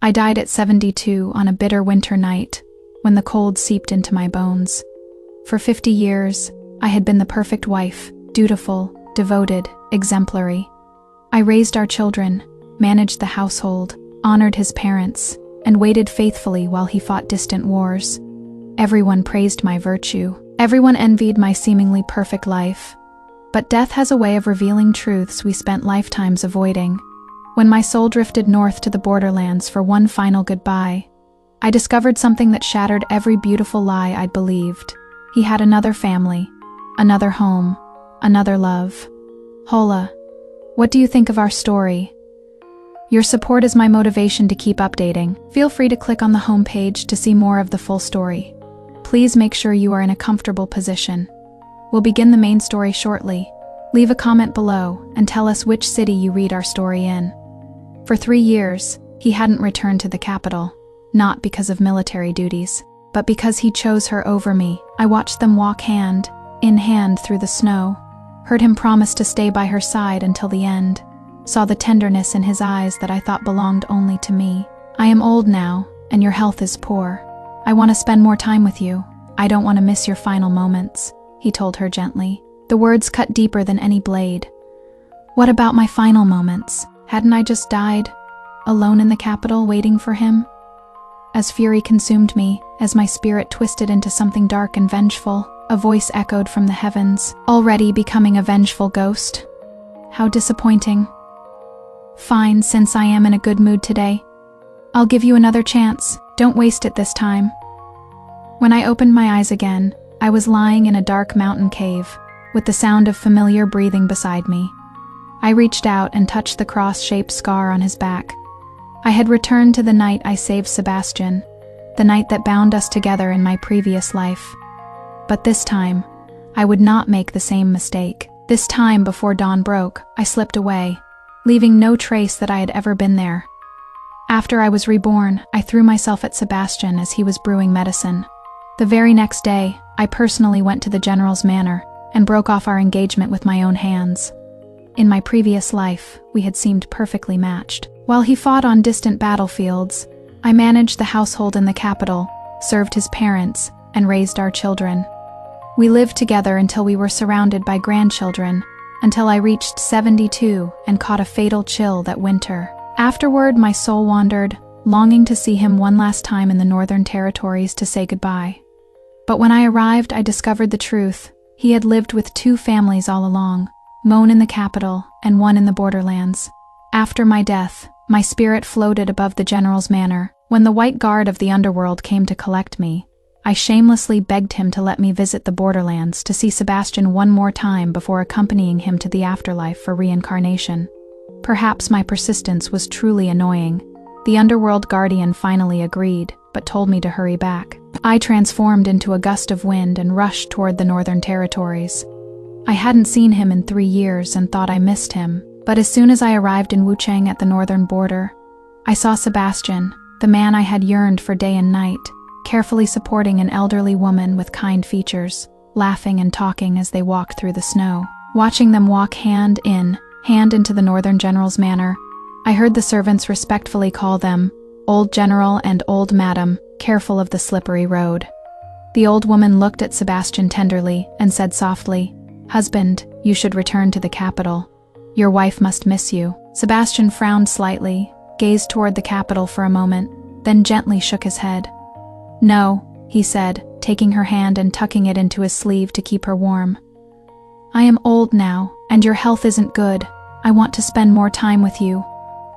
I died at 72 on a bitter winter night, when the cold seeped into my bones. For 50 years, I had been the perfect wife, dutiful, devoted, exemplary. I raised our children, managed the household, honored his parents, and waited faithfully while he fought distant wars. Everyone praised my virtue. Everyone envied my seemingly perfect life. But death has a way of revealing truths we spent lifetimes avoiding. When my soul drifted north to the borderlands for one final goodbye, I discovered something that shattered every beautiful lie I'd believed. He had another family, another home, another love. Hola, what do you think of our story? Your support is my motivation to keep updating. Feel free to click on the homepage to see more of the full story. Please make sure you are in a comfortable position. We'll begin the main story shortly. Leave a comment below and tell us which city you read our story in. For 3 years, he hadn't returned to the capital, not because of military duties, but because he chose her over me. I watched them walk hand in hand through the snow, heard him promise to stay by her side until the end, saw the tenderness in his eyes that I thought belonged only to me. I am old now, and your health is poor. I want to spend more time with you. I don't want to miss your final moments, he told her gently. The words cut deeper than any blade. What about my final moments? Hadn't I just died, alone in the capital waiting for him? As fury consumed me, as my spirit twisted into something dark and vengeful, a voice echoed from the heavens, already becoming a vengeful ghost. How disappointing. Fine, since I am in a good mood today. I'll give you another chance. Don't waste it this time. When I opened my eyes again, I was lying in a dark mountain cave, with the sound of familiar breathing beside me. I reached out and touched the cross-shaped scar on his back. I had returned to the night I saved Sebastian, the night that bound us together in my previous life. But this time, I would not make the same mistake. This time, before dawn broke, I slipped away, leaving no trace that I had ever been there. After I was reborn, I threw myself at Sebastian as he was brewing medicine. The very next day, I personally went to the general's manor and broke off our engagement with my own hands. In my previous life, we had seemed perfectly matched. While he fought on distant battlefields, I managed the household in the capital, served his parents, and raised our children. We lived together until we were surrounded by grandchildren, until I reached 72 and caught a fatal chill that winter. Afterward, my soul wandered, longing to see him one last time in the Northern Territories to say goodbye. But when I arrived, I discovered the truth. He had lived with 2 families all along, one in the capital and one in the borderlands. After my death, my spirit floated above the general's manor. When the white guard of the underworld came to collect me, I shamelessly begged him to let me visit the borderlands to see Sebastian one more time before accompanying him to the afterlife for reincarnation. Perhaps my persistence was truly annoying. The underworld guardian finally agreed, but told me to hurry back. I transformed into a gust of wind and rushed toward the Northern Territories. I hadn't seen him in 3 years and thought I missed him, but as soon as I arrived in Wuchang at the northern border, I saw Sebastian, the man I had yearned for day and night, carefully supporting an elderly woman with kind features, laughing and talking as they walked through the snow. Watching them walk hand into the northern general's manor, I heard the servants respectfully call them Old General and Old Madam, careful of the slippery road. The old woman looked at Sebastian tenderly and said softly, "Husband, you should return to the capital. Your wife must miss you." Sebastian frowned slightly, gazed toward the capital for a moment, then gently shook his head. "No," he said, taking her hand and tucking it into his sleeve to keep her warm. "I am old now, and your health isn't good. I want to spend more time with you.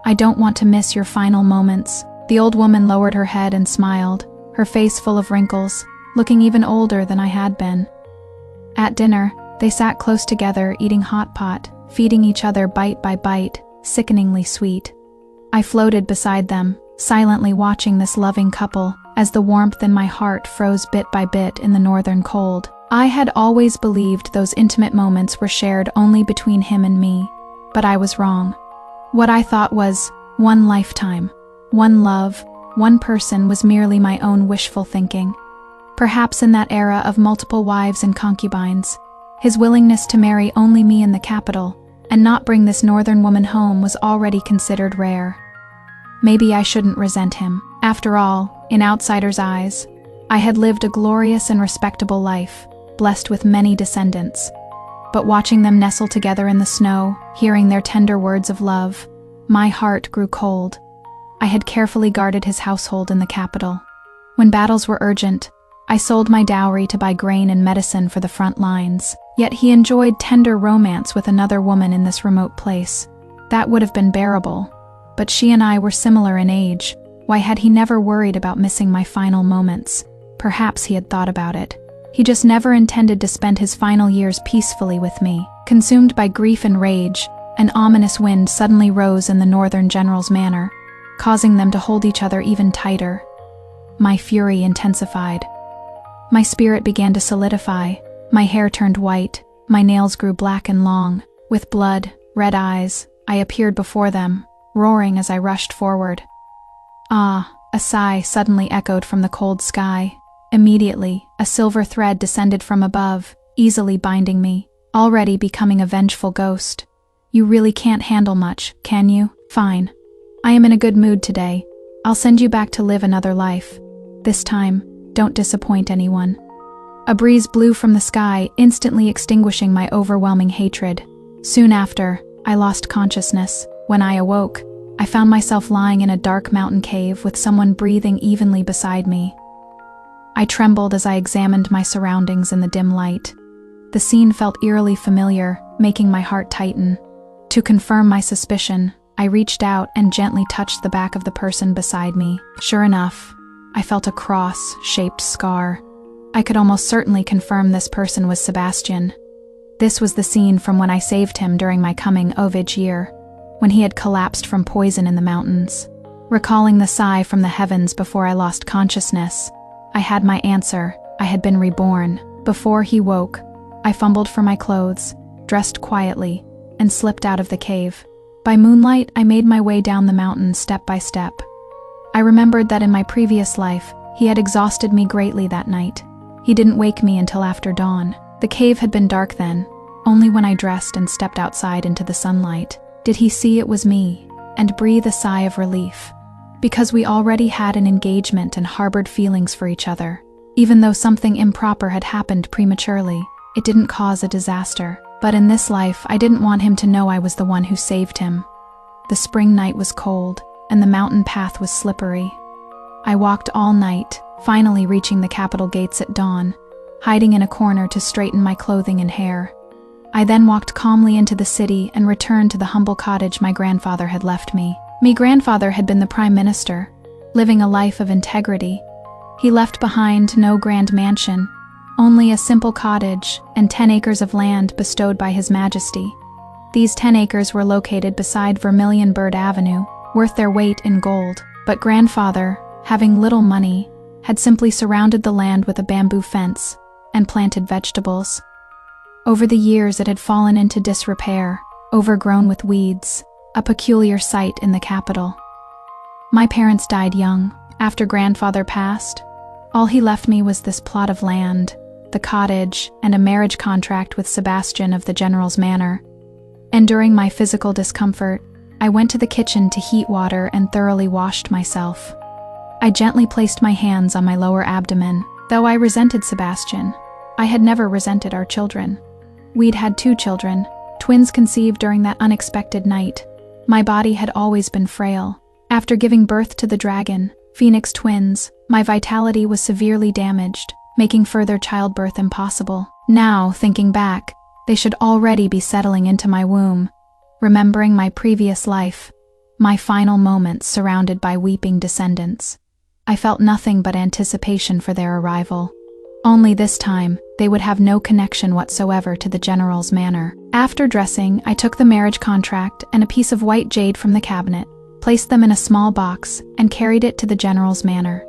I don't want to miss your final moments." The old woman lowered her head and smiled, her face full of wrinkles, looking even older than I had been. At dinner, they sat close together, eating hot pot, feeding each other bite by bite, sickeningly sweet. I floated beside them, silently watching this loving couple, as the warmth in my heart froze bit by bit in the northern cold. I had always believed those intimate moments were shared only between him and me, but I was wrong. What I thought was one lifetime, one love, one person was merely my own wishful thinking. Perhaps in that era of multiple wives and concubines, his willingness to marry only me in the capital and not bring this northern woman home was already considered rare. Maybe I shouldn't resent him. After all, in outsiders' eyes, I had lived a glorious and respectable life, blessed with many descendants. But watching them nestle together in the snow, hearing their tender words of love, my heart grew cold. I had carefully guarded his household in the capital. When battles were urgent, I sold my dowry to buy grain and medicine for the front lines. Yet he enjoyed tender romance with another woman in this remote place. That would have been bearable, but she and I were similar in age. Why had he never worried about missing my final moments? Perhaps he had thought about it. He just never intended to spend his final years peacefully with me. Consumed by grief and rage, an ominous wind suddenly rose in the northern general's manor, causing them to hold each other even tighter. My fury intensified. My spirit began to solidify. My hair turned white, my nails grew black and long. With blood, red eyes, I appeared before them, roaring as I rushed forward. Ah, a sigh suddenly echoed from the cold sky. Immediately, a silver thread descended from above, easily binding me, already becoming a vengeful ghost. You really can't handle much, can you? Fine. I am in a good mood today. I'll send you back to live another life. This time, don't disappoint anyone. A breeze blew from the sky, instantly extinguishing my overwhelming hatred. Soon after, I lost consciousness. When I awoke, I found myself lying in a dark mountain cave with someone breathing evenly beside me. I trembled as I examined my surroundings in the dim light. The scene felt eerily familiar, making my heart tighten. To confirm my suspicion, I reached out and gently touched the back of the person beside me. Sure enough, I felt a cross-shaped scar. I could almost certainly confirm this person was Sebastian. This was the scene from when I saved him during my coming-of-age year, when he had collapsed from poison in the mountains. Recalling the sigh from the heavens before I lost consciousness, I had my answer. I had been reborn. Before he woke, I fumbled for my clothes, dressed quietly, and slipped out of the cave. By moonlight, I made my way down the mountain step by step. I remembered that in my previous life, he had exhausted me greatly that night. He didn't wake me until after dawn. The cave had been dark then. Only when I dressed and stepped outside into the sunlight did he see it was me, and breathe a sigh of relief. Because we already had an engagement and harbored feelings for each other. Even though something improper had happened prematurely, it didn't cause a disaster. But in this life, I didn't want him to know I was the one who saved him. The spring night was cold, and the mountain path was slippery. I walked all night, finally reaching the capital gates at dawn, hiding in a corner to straighten my clothing and hair. I then walked calmly into the city and returned to the humble cottage my grandfather had left me. My grandfather had been the Prime Minister, living a life of integrity. He left behind no grand mansion, only a simple cottage and 10 acres of land bestowed by His Majesty. These 10 acres were located beside Vermilion Bird Avenue, worth their weight in gold. But grandfather, having little money, had simply surrounded the land with a bamboo fence and planted vegetables. Over the years it had fallen into disrepair, overgrown with weeds, a peculiar sight in the capital. My parents died young. After grandfather passed, all he left me was this plot of land, the cottage, and a marriage contract with Sebastian of the General's Manor. And during my physical discomfort, I went to the kitchen to heat water and thoroughly washed myself. I gently placed my hands on my lower abdomen. Though I resented Sebastian, I had never resented our children. We'd had 2 children, twins conceived during that unexpected night. My body had always been frail. After giving birth to the dragon, Phoenix twins, my vitality was severely damaged, making further childbirth impossible. Now, thinking back, they should already be settling into my womb. Remembering my previous life, my final moments surrounded by weeping descendants, I felt nothing but anticipation for their arrival. Only this time, they would have no connection whatsoever to the General's Manor. After dressing, I took the marriage contract and a piece of white jade from the cabinet, placed them in a small box, and carried it to the General's Manor.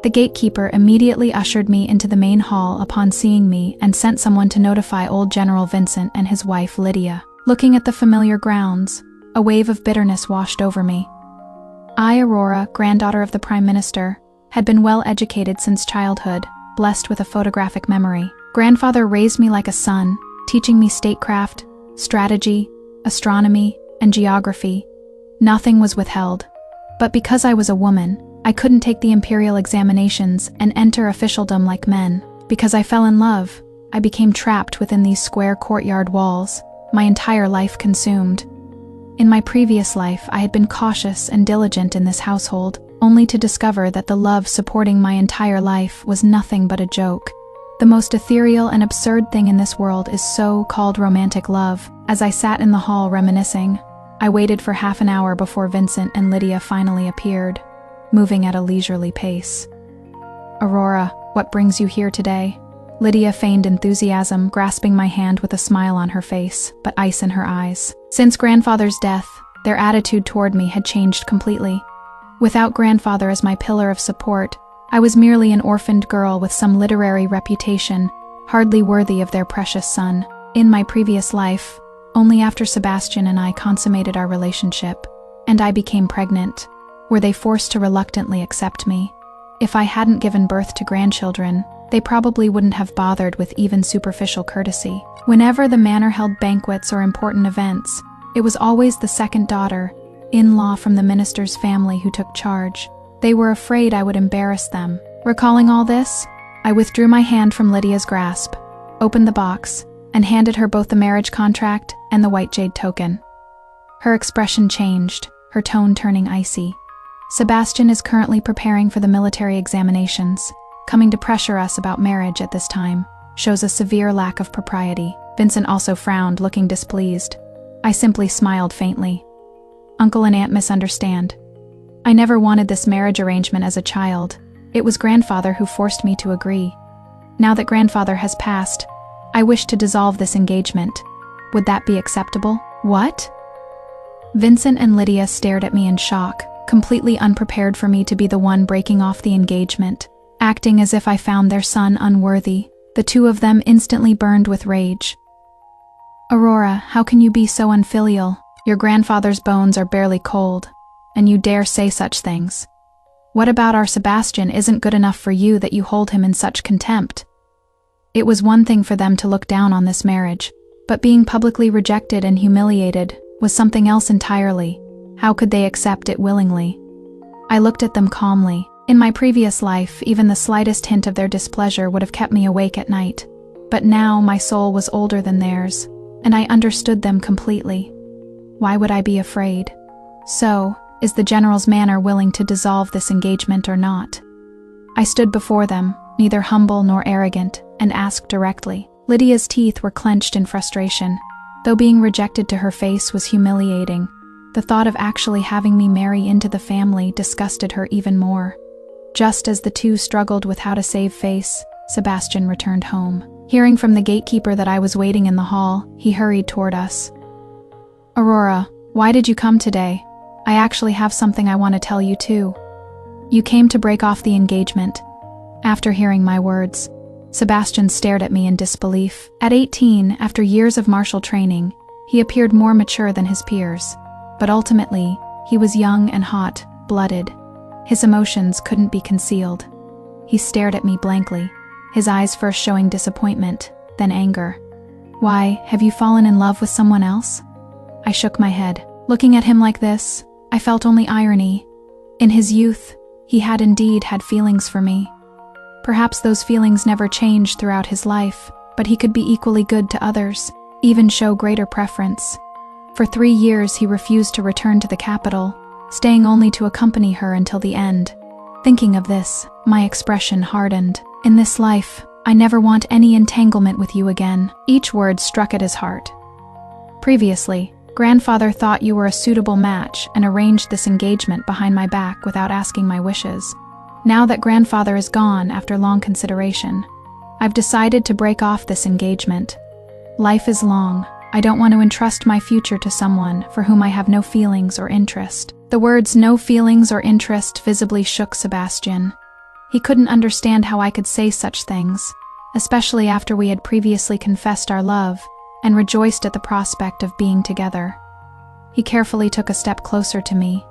The gatekeeper immediately ushered me into the main hall upon seeing me and sent someone to notify old General Vincent and his wife Lydia. Looking at the familiar grounds, a wave of bitterness washed over me. I, Aurora, granddaughter of the Prime Minister, had been well educated since childhood, blessed with a photographic memory. Grandfather raised me like a son, teaching me statecraft, strategy, astronomy, and geography. Nothing was withheld. But because I was a woman, I couldn't take the imperial examinations and enter officialdom like men. Because I fell in love, I became trapped within these square courtyard walls, my entire life consumed. In my previous life, I had been cautious and diligent in this household, only to discover that the love supporting my entire life was nothing but a joke. The most ethereal and absurd thing in this world is so-called romantic love. As I sat in the hall reminiscing, I waited for half an hour before Vincent and Lydia finally appeared, moving at a leisurely pace. "Aurora, what brings you here today?" Lydia feigned enthusiasm, grasping my hand with a smile on her face, but ice in her eyes. Since grandfather's death, their attitude toward me had changed completely. Without grandfather as my pillar of support, I was merely an orphaned girl with some literary reputation, hardly worthy of their precious son. In my previous life, only after Sebastian and I consummated our relationship, and I became pregnant, were they forced to reluctantly accept me. If I hadn't given birth to grandchildren, they probably wouldn't have bothered with even superficial courtesy. Whenever the manor held banquets or important events, it was always the second daughter, in-law from the minister's family, who took charge. They were afraid I would embarrass them. Recalling all this, I withdrew my hand from Lydia's grasp, opened the box, and handed her both the marriage contract and the white jade token. Her expression changed, her tone turning icy. "Sebastian is currently preparing for the military examinations. Coming to pressure us about marriage at this time shows a severe lack of propriety." Vincent also frowned, looking displeased. I simply smiled faintly. "Uncle and Aunt misunderstand. I never wanted this marriage arrangement as a child. It was grandfather who forced me to agree. Now that grandfather has passed, I wish to dissolve this engagement. Would that be acceptable?" "What?" Vincent and Lydia stared at me in shock, completely unprepared for me to be the one breaking off the engagement. Acting as if I found their son unworthy, the two of them instantly burned with rage. "Aurora, how can you be so unfilial? Your grandfather's bones are barely cold, and you dare say such things. What about our Sebastian isn't good enough for you that you hold him in such contempt?" It was one thing for them to look down on this marriage, but being publicly rejected and humiliated was something else entirely. How could they accept it willingly? I looked at them calmly. In my previous life, even the slightest hint of their displeasure would have kept me awake at night. But now my soul was older than theirs, and I understood them completely. Why would I be afraid? So, is the general's manor willing to dissolve this engagement or not? I stood before them, neither humble nor arrogant, and asked directly. Lydia's teeth were clenched in frustration. Though being rejected to her face was humiliating, the thought of actually having me marry into the family disgusted her even more. Just as the two struggled with how to save face, Sebastian returned home. Hearing from the gatekeeper that I was waiting in the hall, he hurried toward us. "Aurora, why did you come today? I actually have something I want to tell you too." "You came to break off the engagement." After hearing my words, Sebastian stared at me in disbelief. At 18, after years of martial training, he appeared more mature than his peers. But ultimately, he was young and hot-blooded. His emotions couldn't be concealed. He stared at me blankly, his eyes first showing disappointment, then anger. "Why, have you fallen in love with someone else?" I shook my head. Looking at him like this, I felt only irony. In his youth, he had indeed had feelings for me. Perhaps those feelings never changed throughout his life, but he could be equally good to others, even show greater preference. For 3 years he refused to return to the capital, staying only to accompany her until the end. Thinking of this, my expression hardened. "In this life, I never want any entanglement with you again." Each word struck at his heart. "Previously, grandfather thought you were a suitable match and arranged this engagement behind my back without asking my wishes. Now that grandfather is gone after long consideration, I've decided to break off this engagement. Life is long. I don't want to entrust my future to someone for whom I have no feelings or interest." The words "no feelings or interest" visibly shook Sebastian. He couldn't understand how I could say such things, especially after we had previously confessed our love and rejoiced at the prospect of being together. He carefully took a step closer to me.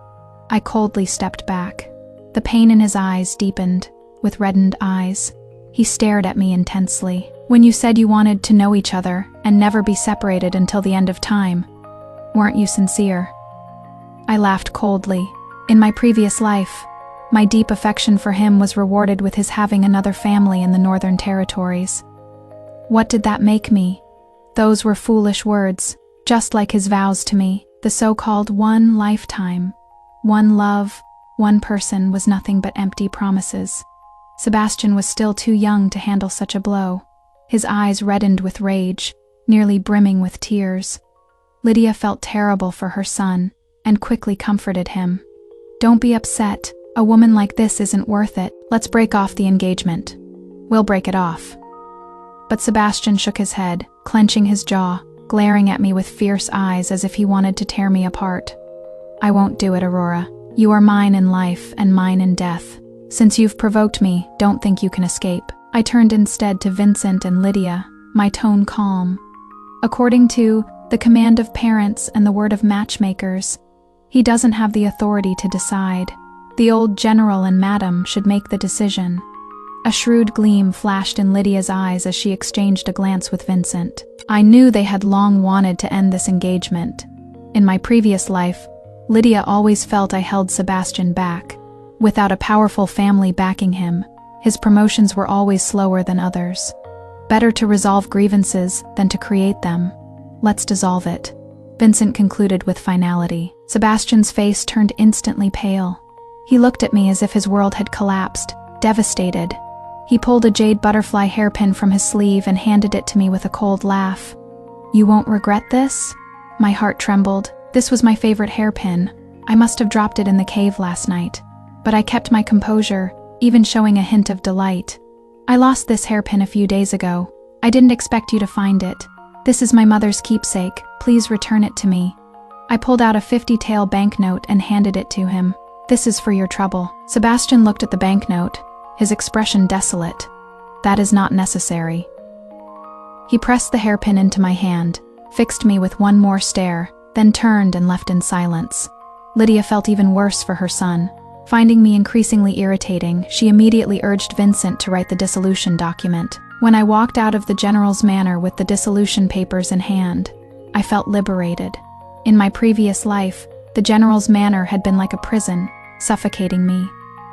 I coldly stepped back. The pain in his eyes deepened. With reddened eyes, he stared at me intensely. "When you said you wanted to know each other and never be separated until the end of time, weren't you sincere?" I laughed coldly. In my previous life, my deep affection for him was rewarded with his having another family in the Northern Territories. What did that make me? Those were foolish words, just like his vows to me. The so-called one lifetime, one love, one person was nothing but empty promises. Sebastian was still too young to handle such a blow. His eyes reddened with rage, nearly brimming with tears. Lydia felt terrible for her son and quickly comforted him. "Don't be upset. A woman like this isn't worth it. Let's break off the engagement. We'll break it off." But Sebastian shook his head, clenching his jaw, glaring at me with fierce eyes as if he wanted to tear me apart. "I won't do it, Aurora. You are mine in life and mine in death. Since you've provoked me, don't think you can escape." I turned instead to Vincent and Lydia, my tone calm. According to the command of parents and the word of matchmakers, he doesn't have the authority to decide. The old general and madam should make the decision. A shrewd gleam flashed in Lydia's eyes as she exchanged a glance with Vincent. I knew they had long wanted to end this engagement. In my previous life, Lydia always felt I held Sebastian back. Without a powerful family backing him, his promotions were always slower than others. Better to resolve grievances than to create them. Let's dissolve it, Vincent concluded with finality. Sebastian's face turned instantly pale. He looked at me as if his world had collapsed, devastated. He pulled a jade butterfly hairpin from his sleeve and handed it to me with a cold laugh. "You won't regret this?" My heart trembled. This was my favorite hairpin. I must have dropped it in the cave last night. But I kept my composure, even showing a hint of delight. "I lost this hairpin a few days ago. I didn't expect you to find it. This is my mother's keepsake. Please return it to me." I pulled out a 50-tael banknote and handed it to him. "This is for your trouble." Sebastian looked at the banknote, his expression desolate. "That is not necessary." He pressed the hairpin into my hand, fixed me with one more stare, then turned and left in silence. Lydia felt even worse for her son. Finding me increasingly irritating, she immediately urged Vincent to write the dissolution document. When I walked out of the general's manor with the dissolution papers in hand, I felt liberated. In my previous life, the general's manor had been like a prison, suffocating me.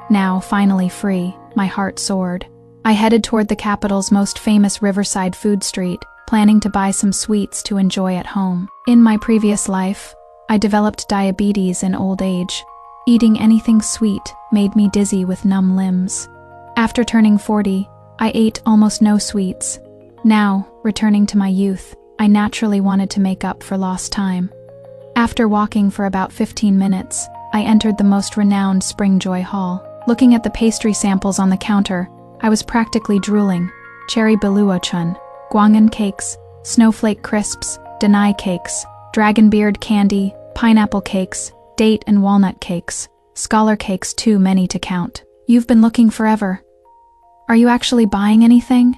Now, finally free, my heart soared. I headed toward the capital's most famous riverside food street, planning to buy some sweets to enjoy at home. In my previous life, I developed diabetes in old age. Eating anything sweet made me dizzy with numb limbs. After turning 40, I ate almost no sweets. Now, returning to my youth, I naturally wanted to make up for lost time. After walking for about 15 minutes, I entered the most renowned Springjoy Hall. Looking at the pastry samples on the counter, I was practically drooling. Cherry beluochun, guangan cakes, snowflake crisps, denai cakes, dragonbeard candy, pineapple cakes, date and walnut cakes, scholar cakes too many to count. You've been looking forever. Are you actually buying anything?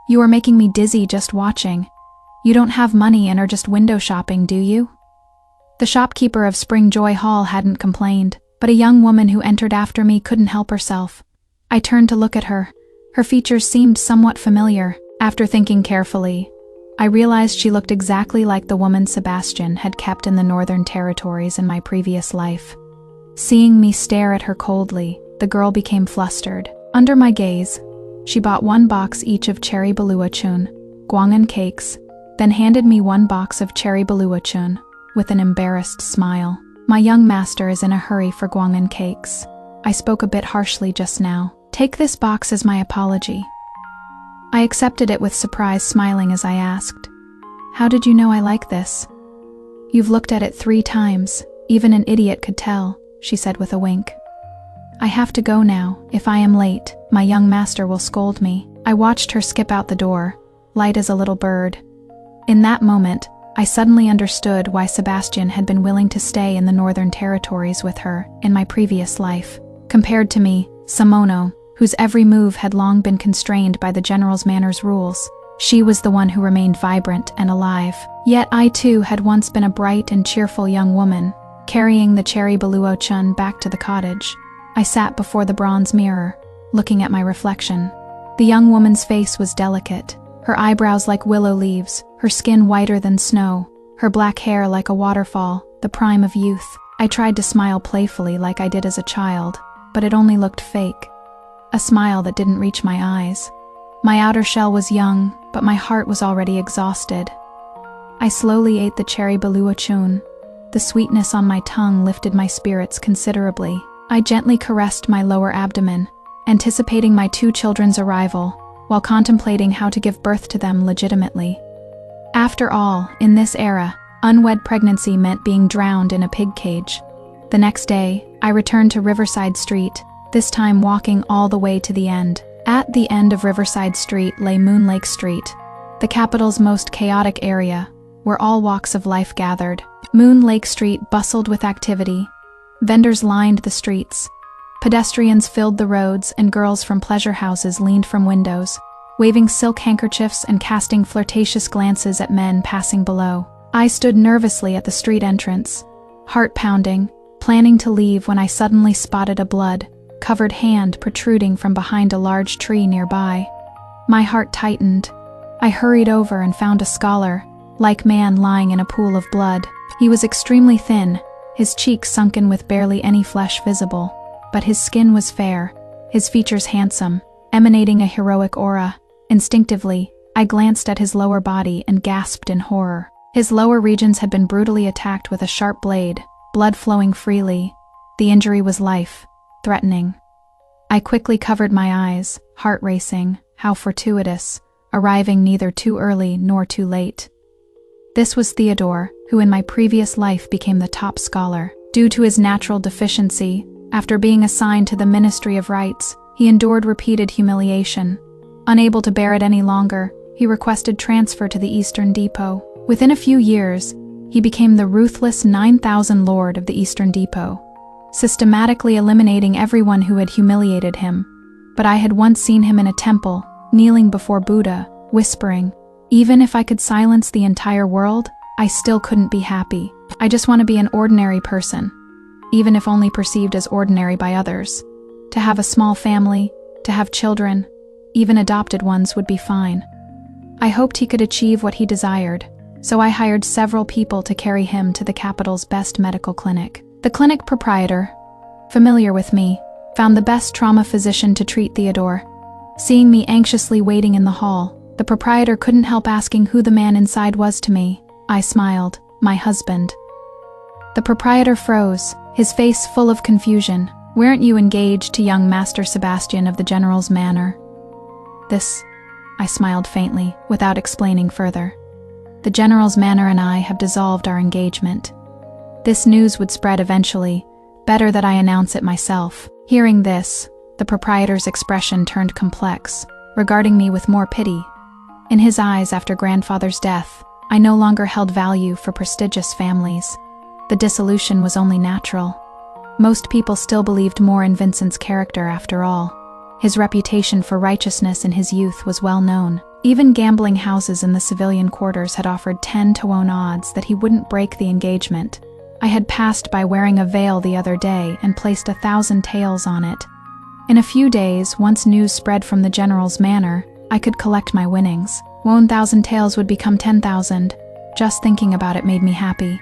You are making me dizzy just watching. You don't have money and are just window shopping, do you? The shopkeeper of Springjoy Hall hadn't complained, but a young woman who entered after me couldn't help herself. I turned to look at her. Her features seemed somewhat familiar. After thinking carefully, I realized she looked exactly like the woman Sebastian had kept in the Northern Territories in my previous life. Seeing me stare at her coldly, the girl became flustered. Under my gaze, she bought 1 box each of cherry beluochun, guangan cakes, then handed me 1 box of cherry beluochun, with an embarrassed smile. "My young master is in a hurry for guangan cakes. I spoke a bit harshly just now. Take this box as my apology." I accepted it with surprise, smiling as I asked, "How did you know I like this?" "You've looked at it 3 times. Even an idiot could tell," she said with a wink. "I have to go now. If I am late, my young master will scold me." I watched her skip out the door, light as a little bird. In that moment, I suddenly understood why Sebastian had been willing to stay in the Northern Territories with her in my previous life. Compared to me, Samono, whose every move had long been constrained by the general's manor's rules, she was the one who remained vibrant and alive. Yet I too had once been a bright and cheerful young woman, carrying the cherry beluochun back to the cottage. I sat before the bronze mirror, looking at my reflection. The young woman's face was delicate, her eyebrows like willow leaves, her skin whiter than snow, her black hair like a waterfall, the prime of youth. I tried to smile playfully like I did as a child, but it only looked fake. A smile that didn't reach my eyes. My outer shell was young, but my heart was already exhausted. I slowly ate the cherry balua chun. The sweetness on my tongue lifted my spirits considerably. I gently caressed my lower abdomen, anticipating my 2 children's arrival, while contemplating how to give birth to them legitimately. After all, in this era, unwed pregnancy meant being drowned in a pig cage. The next day, I returned to Riverside Street, this time walking all the way to the end. At the end of Riverside Street lay Moon Lake Street, the capital's most chaotic area, where all walks of life gathered. Moon Lake Street bustled with activity. Vendors lined the streets. Pedestrians filled the roads, and girls from pleasure houses leaned from windows, waving silk handkerchiefs and casting flirtatious glances at men passing below. I stood nervously at the street entrance, heart pounding, planning to leave when I suddenly spotted a blood-covered hand protruding from behind a large tree nearby. My heart tightened. I hurried over and found a scholar-like man lying in a pool of blood. He was extremely thin, his cheeks sunken with barely any flesh visible, but his skin was fair, his features handsome, emanating a heroic aura. Instinctively, I glanced at his lower body and gasped in horror. His lower regions had been brutally attacked with a sharp blade, blood flowing freely. The injury was life-threatening. I quickly covered my eyes, heart racing. How fortuitous, arriving neither too early nor too late. This was Theodore, who in my previous life became the top scholar. Due to his natural deficiency, after being assigned to the Ministry of Rites, he endured repeated humiliation. Unable to bear it any longer, he requested transfer to the Eastern Depot. Within a few years, he became the ruthless 9,000 Lord of the Eastern Depot, systematically eliminating everyone who had humiliated him. But I had once seen him in a temple, kneeling before Buddha, whispering, "Even if I could silence the entire world, I still couldn't be happy. I just want to be an ordinary person, even if only perceived as ordinary by others. To have a small family, to have children, even adopted ones would be fine." I hoped he could achieve what he desired, so I hired several people to carry him to the capital's best medical clinic. The clinic proprietor, familiar with me, found the best trauma physician to treat Theodore. Seeing me anxiously waiting in the hall, the proprietor couldn't help asking who the man inside was to me. I smiled. "My husband." The proprietor froze, his face full of confusion. "Weren't you engaged to young Master Sebastian of the General's Manor?" "This," I smiled faintly, without explaining further. "The General's Manor and I have dissolved our engagement. This news would spread eventually. Better that I announce it myself." Hearing this, the proprietor's expression turned complex, regarding me with more pity. In his eyes, after grandfather's death, I no longer held value for prestigious families. The dissolution was only natural. Most people still believed more in Vincent's character after all. His reputation for righteousness in his youth was well known. Even gambling houses in the civilian quarters had offered 10-to-1 odds that he wouldn't break the engagement. I had passed by wearing a veil the other day and placed 1,000 taels on it. In a few days, once news spread from the General's Manor, I could collect my winnings. 1,000 taels would become 10,000. Just thinking about it made me happy.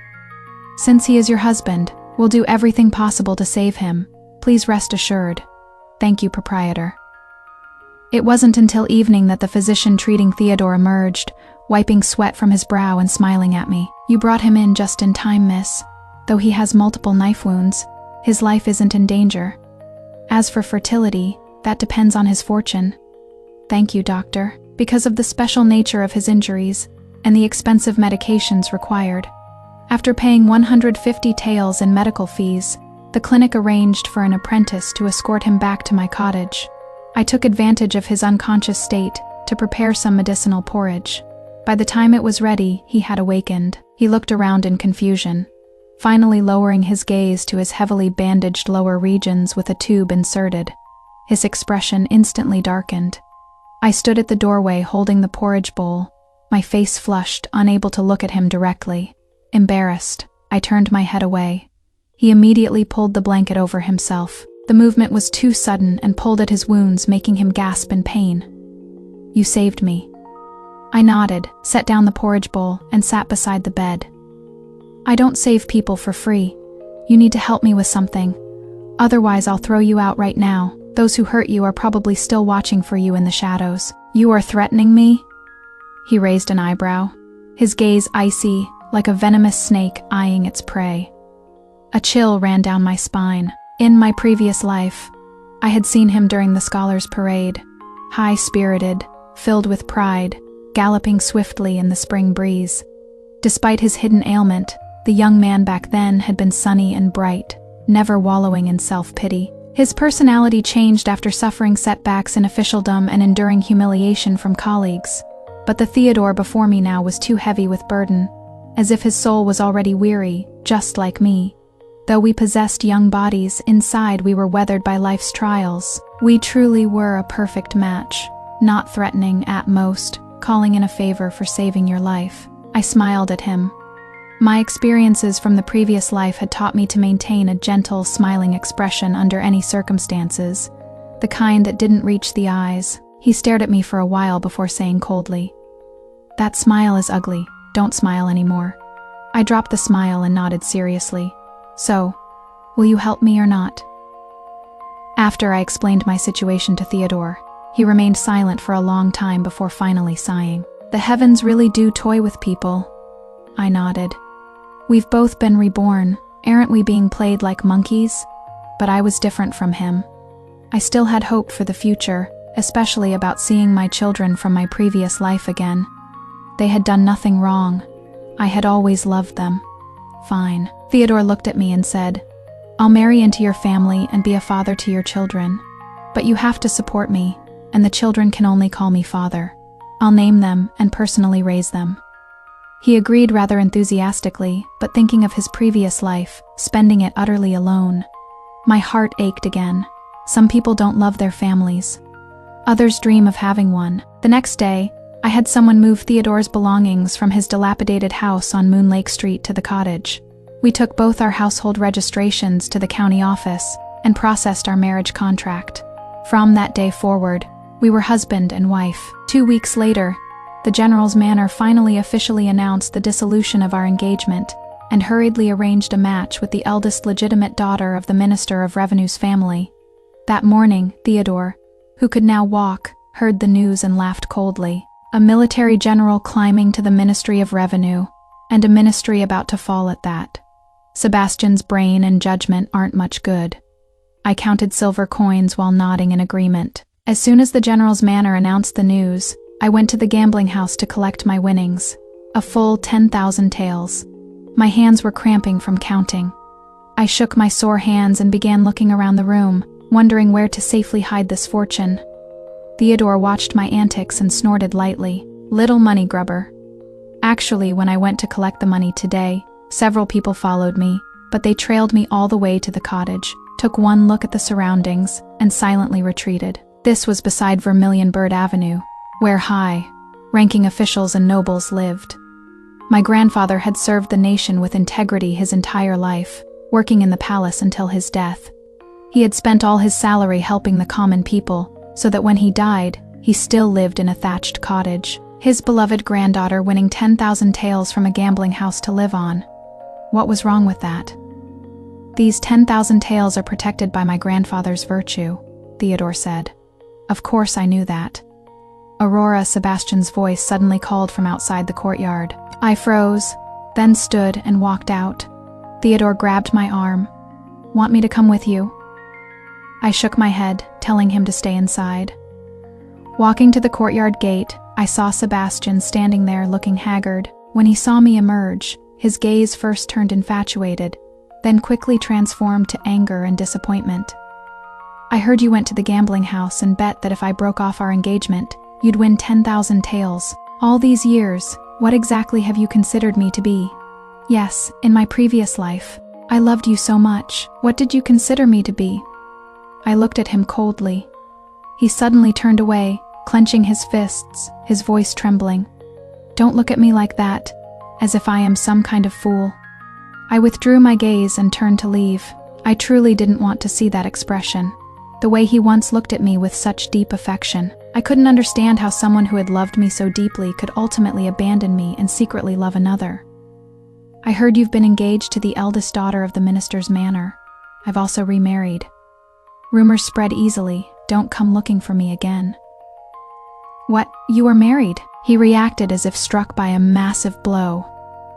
"Since he is your husband, we'll do everything possible to save him. Please rest assured. Thank you, proprietor." It wasn't until evening that the physician treating Theodore emerged, wiping sweat from his brow and smiling at me. "You brought him in just in time, miss. Though he has multiple knife wounds, his life isn't in danger. As for fertility, that depends on his fortune." "Thank you, doctor." Because of the special nature of his injuries and the expensive medications required. After paying 150 taels in medical fees, the clinic arranged for an apprentice to escort him back to my cottage. I took advantage of his unconscious state to prepare some medicinal porridge. By the time it was ready, he had awakened. He looked around in confusion, finally lowering his gaze to his heavily bandaged lower regions with a tube inserted. His expression instantly darkened. I stood at the doorway holding the porridge bowl, my face flushed, unable to look at him directly. Embarrassed, I turned my head away. He immediately pulled the blanket over himself. The movement was too sudden and pulled at his wounds, making him gasp in pain. "You saved me." I nodded, set down the porridge bowl, and sat beside the bed. "I don't save people for free. You need to help me with something. Otherwise, I'll throw you out right now. Those who hurt you are probably still watching for you in the shadows. You are threatening me?" He raised an eyebrow, his gaze icy, like a venomous snake eyeing its prey. A chill ran down my spine. In my previous life, I had seen him during the Scholars' Parade, high-spirited, filled with pride, galloping swiftly in the spring breeze. Despite his hidden ailment, the young man back then had been sunny and bright, never wallowing in self-pity. His personality changed after suffering setbacks in officialdom and enduring humiliation from colleagues. But the Theodore before me now was too heavy with burden, as if his soul was already weary, just like me. Though we possessed young bodies, inside we were weathered by life's trials. We truly were a perfect match, not threatening at most, calling in a favor for saving your life. I smiled at him. My experiences from the previous life had taught me to maintain a gentle, smiling expression under any circumstances, the kind that didn't reach the eyes. He stared at me for a while before saying coldly, "That smile is ugly. Don't smile anymore." I dropped the smile and nodded seriously. "So, will you help me or not?" After I explained my situation to Theodore, he remained silent for a long time before finally sighing. "The heavens really do toy with people." I nodded. "We've both been reborn, aren't we being played like monkeys?" But I was different from him. I still had hope for the future, especially about seeing my children from my previous life again. They had done nothing wrong. I had always loved them. "Fine." Theodore looked at me and said, "I'll marry into your family and be a father to your children. But you have to support me, and the children can only call me father. I'll name them and personally raise them." He agreed rather enthusiastically, but thinking of his previous life, spending it utterly alone. My heart ached again. Some people don't love their families. Others dream of having one. The next day, I had someone move Theodore's belongings from his dilapidated house on Moon Lake Street to the cottage. We took both our household registrations to the county office and processed our marriage contract. From that day forward, we were husband and wife. 2 weeks later, the General's Manor finally officially announced the dissolution of our engagement and hurriedly arranged a match with the eldest legitimate daughter of the Minister of Revenue's family. That morning, Theodore, who could now walk, heard the news and laughed coldly. A military general climbing to the Ministry of Revenue, and a ministry about to fall at that. Sebastian's brain and judgment aren't much good. I counted silver coins while nodding in agreement. As soon as the General's Manor announced the news, I went to the gambling house to collect my winnings, a full 10,000 taels. My hands were cramping from counting. I shook my sore hands and began looking around the room, wondering where to safely hide this fortune. Theodore watched my antics and snorted lightly. "Little money grubber." Actually, when I went to collect the money today, several people followed me, but they trailed me all the way to the cottage, took one look at the surroundings, and silently retreated. This was beside Vermilion Bird Avenue, where high-ranking officials and nobles lived. My grandfather had served the nation with integrity his entire life, working in the palace until his death. He had spent all his salary helping the common people, so that when he died, he still lived in a thatched cottage, his beloved granddaughter winning 10,000 taels from a gambling house to live on. What was wrong with that? "These 10,000 taels are protected by my grandfather's virtue," Theodore said. Of course I knew that. Aurora, Sebastian's voice suddenly called from outside the courtyard. I froze, then stood and walked out. Theodore grabbed my arm. "Want me to come with you?" I shook my head, telling him to stay inside. Walking to the courtyard gate, I saw Sebastian standing there looking haggard. When he saw me emerge, his gaze first turned infatuated, then quickly transformed to anger and disappointment. "I heard you went to the gambling house and bet that if I broke off our engagement, you'd win 10,000 taels. All these years, what exactly have you considered me to be?" "Yes, in my previous life. I loved you so much. What did you consider me to be?" I looked at him coldly. He suddenly turned away, clenching his fists, his voice trembling. "Don't look at me like that, as if I am some kind of fool." I withdrew my gaze and turned to leave. I truly didn't want to see that expression. The way he once looked at me with such deep affection. I couldn't understand how someone who had loved me so deeply could ultimately abandon me and secretly love another. I heard you've been engaged to the eldest daughter of the minister's manor. I've also remarried. Rumors spread easily. Don't come looking for me again." "What? You are married?" He reacted as if struck by a massive blow,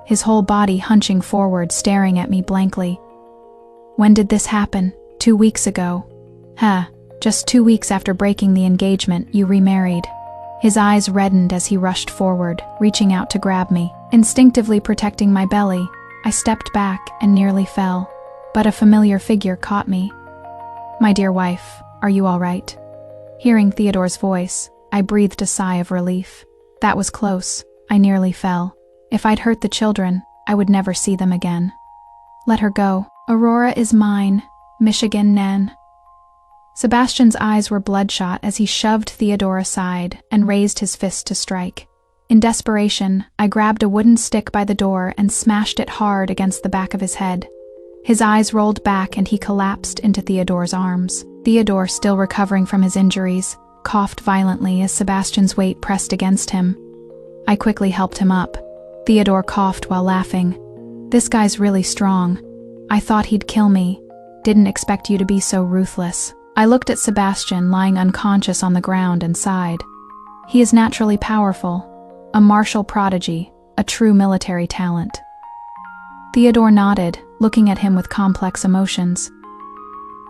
his whole body hunching forward, staring at me blankly. "When did this happen?" 2 weeks ago. "Huh, just 2 weeks after breaking the engagement, you remarried." His eyes reddened as he rushed forward, reaching out to grab me. Instinctively protecting my belly, I stepped back and nearly fell, but a familiar figure caught me. "My dear wife, are you all right?" Hearing Theodore's voice, I breathed a sigh of relief. That was close. I nearly fell. If I'd hurt the children, I would never see them again. "Let her go. Aurora is mine. Michigan Nan." Sebastian's eyes were bloodshot as he shoved Theodore aside and raised his fist to strike. In desperation, I grabbed a wooden stick by the door and smashed it hard against the back of his head. His eyes rolled back and he collapsed into Theodore's arms. Theodore, still recovering from his injuries, coughed violently as Sebastian's weight pressed against him. I quickly helped him up. Theodore coughed while laughing. "This guy's really strong. I thought he'd kill me. Didn't expect you to be so ruthless." I looked at Sebastian lying unconscious on the ground and sighed. He is naturally powerful, a martial prodigy, a true military talent. Theodore nodded, looking at him with complex emotions.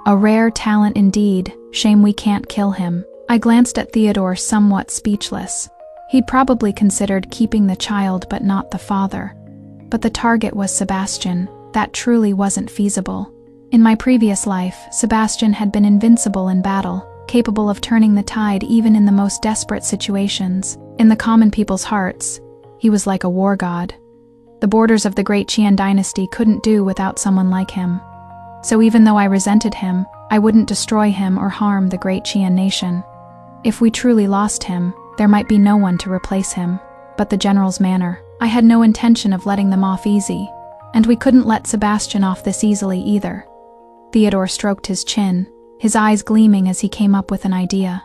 "A rare talent indeed. Shame we can't kill him." I glanced at Theodore, somewhat speechless. He'd probably considered keeping the child but not the father. But the target was Sebastian. That truly wasn't feasible. In my previous life, Sebastian had been invincible in battle, capable of turning the tide even in the most desperate situations. In the common people's hearts, he was like a war god. The borders of the great Qian dynasty couldn't do without someone like him. So even though I resented him, I wouldn't destroy him or harm the great Qian nation. If we truly lost him, there might be no one to replace him. But the general's manor, I had no intention of letting them off easy. And we couldn't let Sebastian off this easily either. Theodore stroked his chin, his eyes gleaming as he came up with an idea.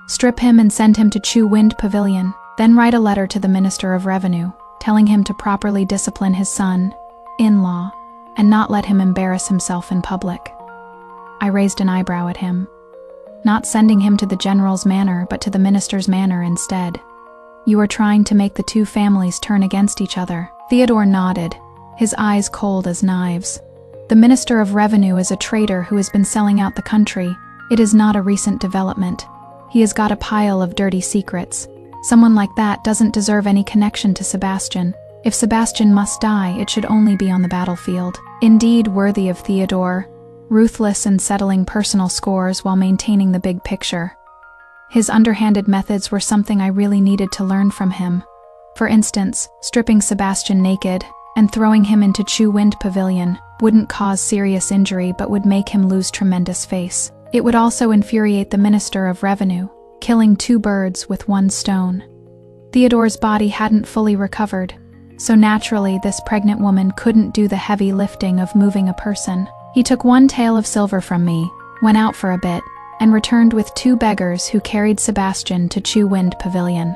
"Strip him and send him to Chu Wind Pavilion, then write a letter to the Minister of Revenue, telling him to properly discipline his son-in-law, and not let him embarrass himself in public." I raised an eyebrow at him. "Not sending him to the general's manor, but to the minister's manor instead. You are trying to make the two families turn against each other." Theodore nodded, his eyes cold as knives. "The Minister of Revenue is a traitor who has been selling out the country. It is not a recent development. He has got a pile of dirty secrets. Someone like that doesn't deserve any connection to Sebastian. If Sebastian must die, it should only be on the battlefield." Indeed worthy of Theodore, ruthless in settling personal scores while maintaining the big picture. His underhanded methods were something I really needed to learn from him. For instance, stripping Sebastian naked and throwing him into Chu Wind Pavilion wouldn't cause serious injury but would make him lose tremendous face. It would also infuriate the Minister of Revenue, killing 2 birds with 1 stone. Theodore's body hadn't fully recovered, so naturally this pregnant woman couldn't do the heavy lifting of moving a person. He took 1 tael of silver from me, went out for a bit, and returned with 2 beggars who carried Sebastian to Chu Wind Pavilion.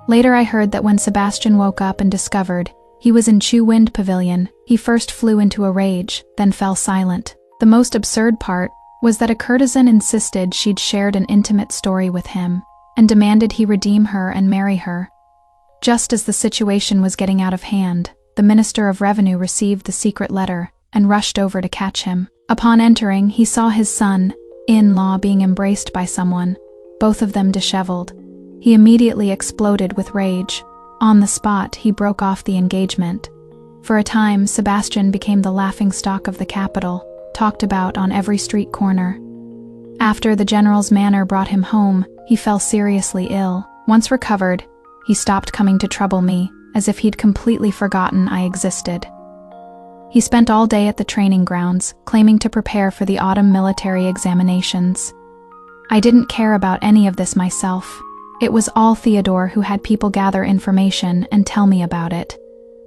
Later I heard that when Sebastian woke up and discovered he was in Chu Wind Pavilion, he first flew into a rage, then fell silent. The most absurd part was that a courtesan insisted she'd shared an intimate story with him, and demanded he redeem her and marry her. Just as the situation was getting out of hand, the Minister of Revenue received the secret letter and rushed over to catch him. Upon entering, he saw his son-in-law being embraced by someone, both of them disheveled. He immediately exploded with rage. On the spot, he broke off the engagement. For a time, Sebastian became the laughingstock of the capital, talked about on every street corner. After the general's manor brought him home, he fell seriously ill. Once recovered, he stopped coming to trouble me, as if he'd completely forgotten I existed. He spent all day at the training grounds, claiming to prepare for the autumn military examinations. I didn't care about any of this myself. It was all Theodore who had people gather information and tell me about it.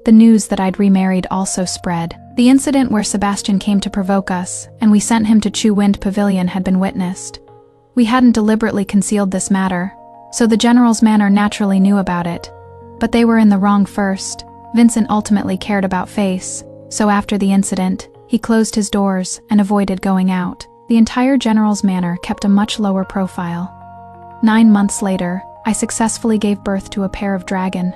The news that I'd remarried also spread. The incident where Sebastian came to provoke us, and we sent him to Chu Wind Pavilion, had been witnessed. We hadn't deliberately concealed this matter, so the general's manor naturally knew about it. But they were in the wrong first. Vincent ultimately cared about face, so after the incident, he closed his doors and avoided going out. The entire General's Manor kept a much lower profile. 9 months later, I successfully gave birth to a pair of dragon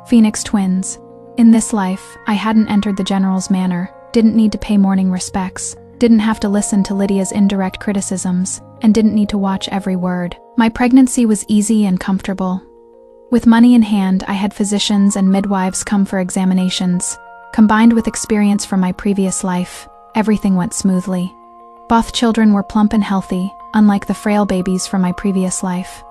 Phoenix twins. In this life, I hadn't entered the General's Manor, didn't need to pay morning respects, didn't have to listen to Lydia's indirect criticisms, and didn't need to watch every word. My pregnancy was easy and comfortable. With money in hand, I had physicians and midwives come for examinations. Combined with experience from my previous life, everything went smoothly. Both children were plump and healthy, unlike the frail babies from my previous life.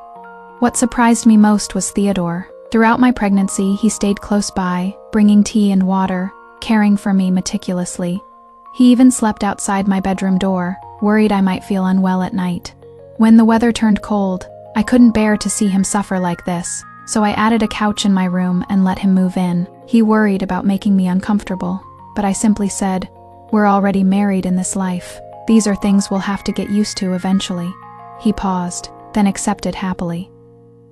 What surprised me most was Theodore. Throughout my pregnancy, he stayed close by, bringing tea and water, caring for me meticulously. He even slept outside my bedroom door, worried I might feel unwell at night. When the weather turned cold, I couldn't bear to see him suffer like this, so I added a couch in my room and let him move in. He worried about making me uncomfortable, but I simply said, "We're already married in this life. These are things we'll have to get used to eventually." He paused, then accepted happily.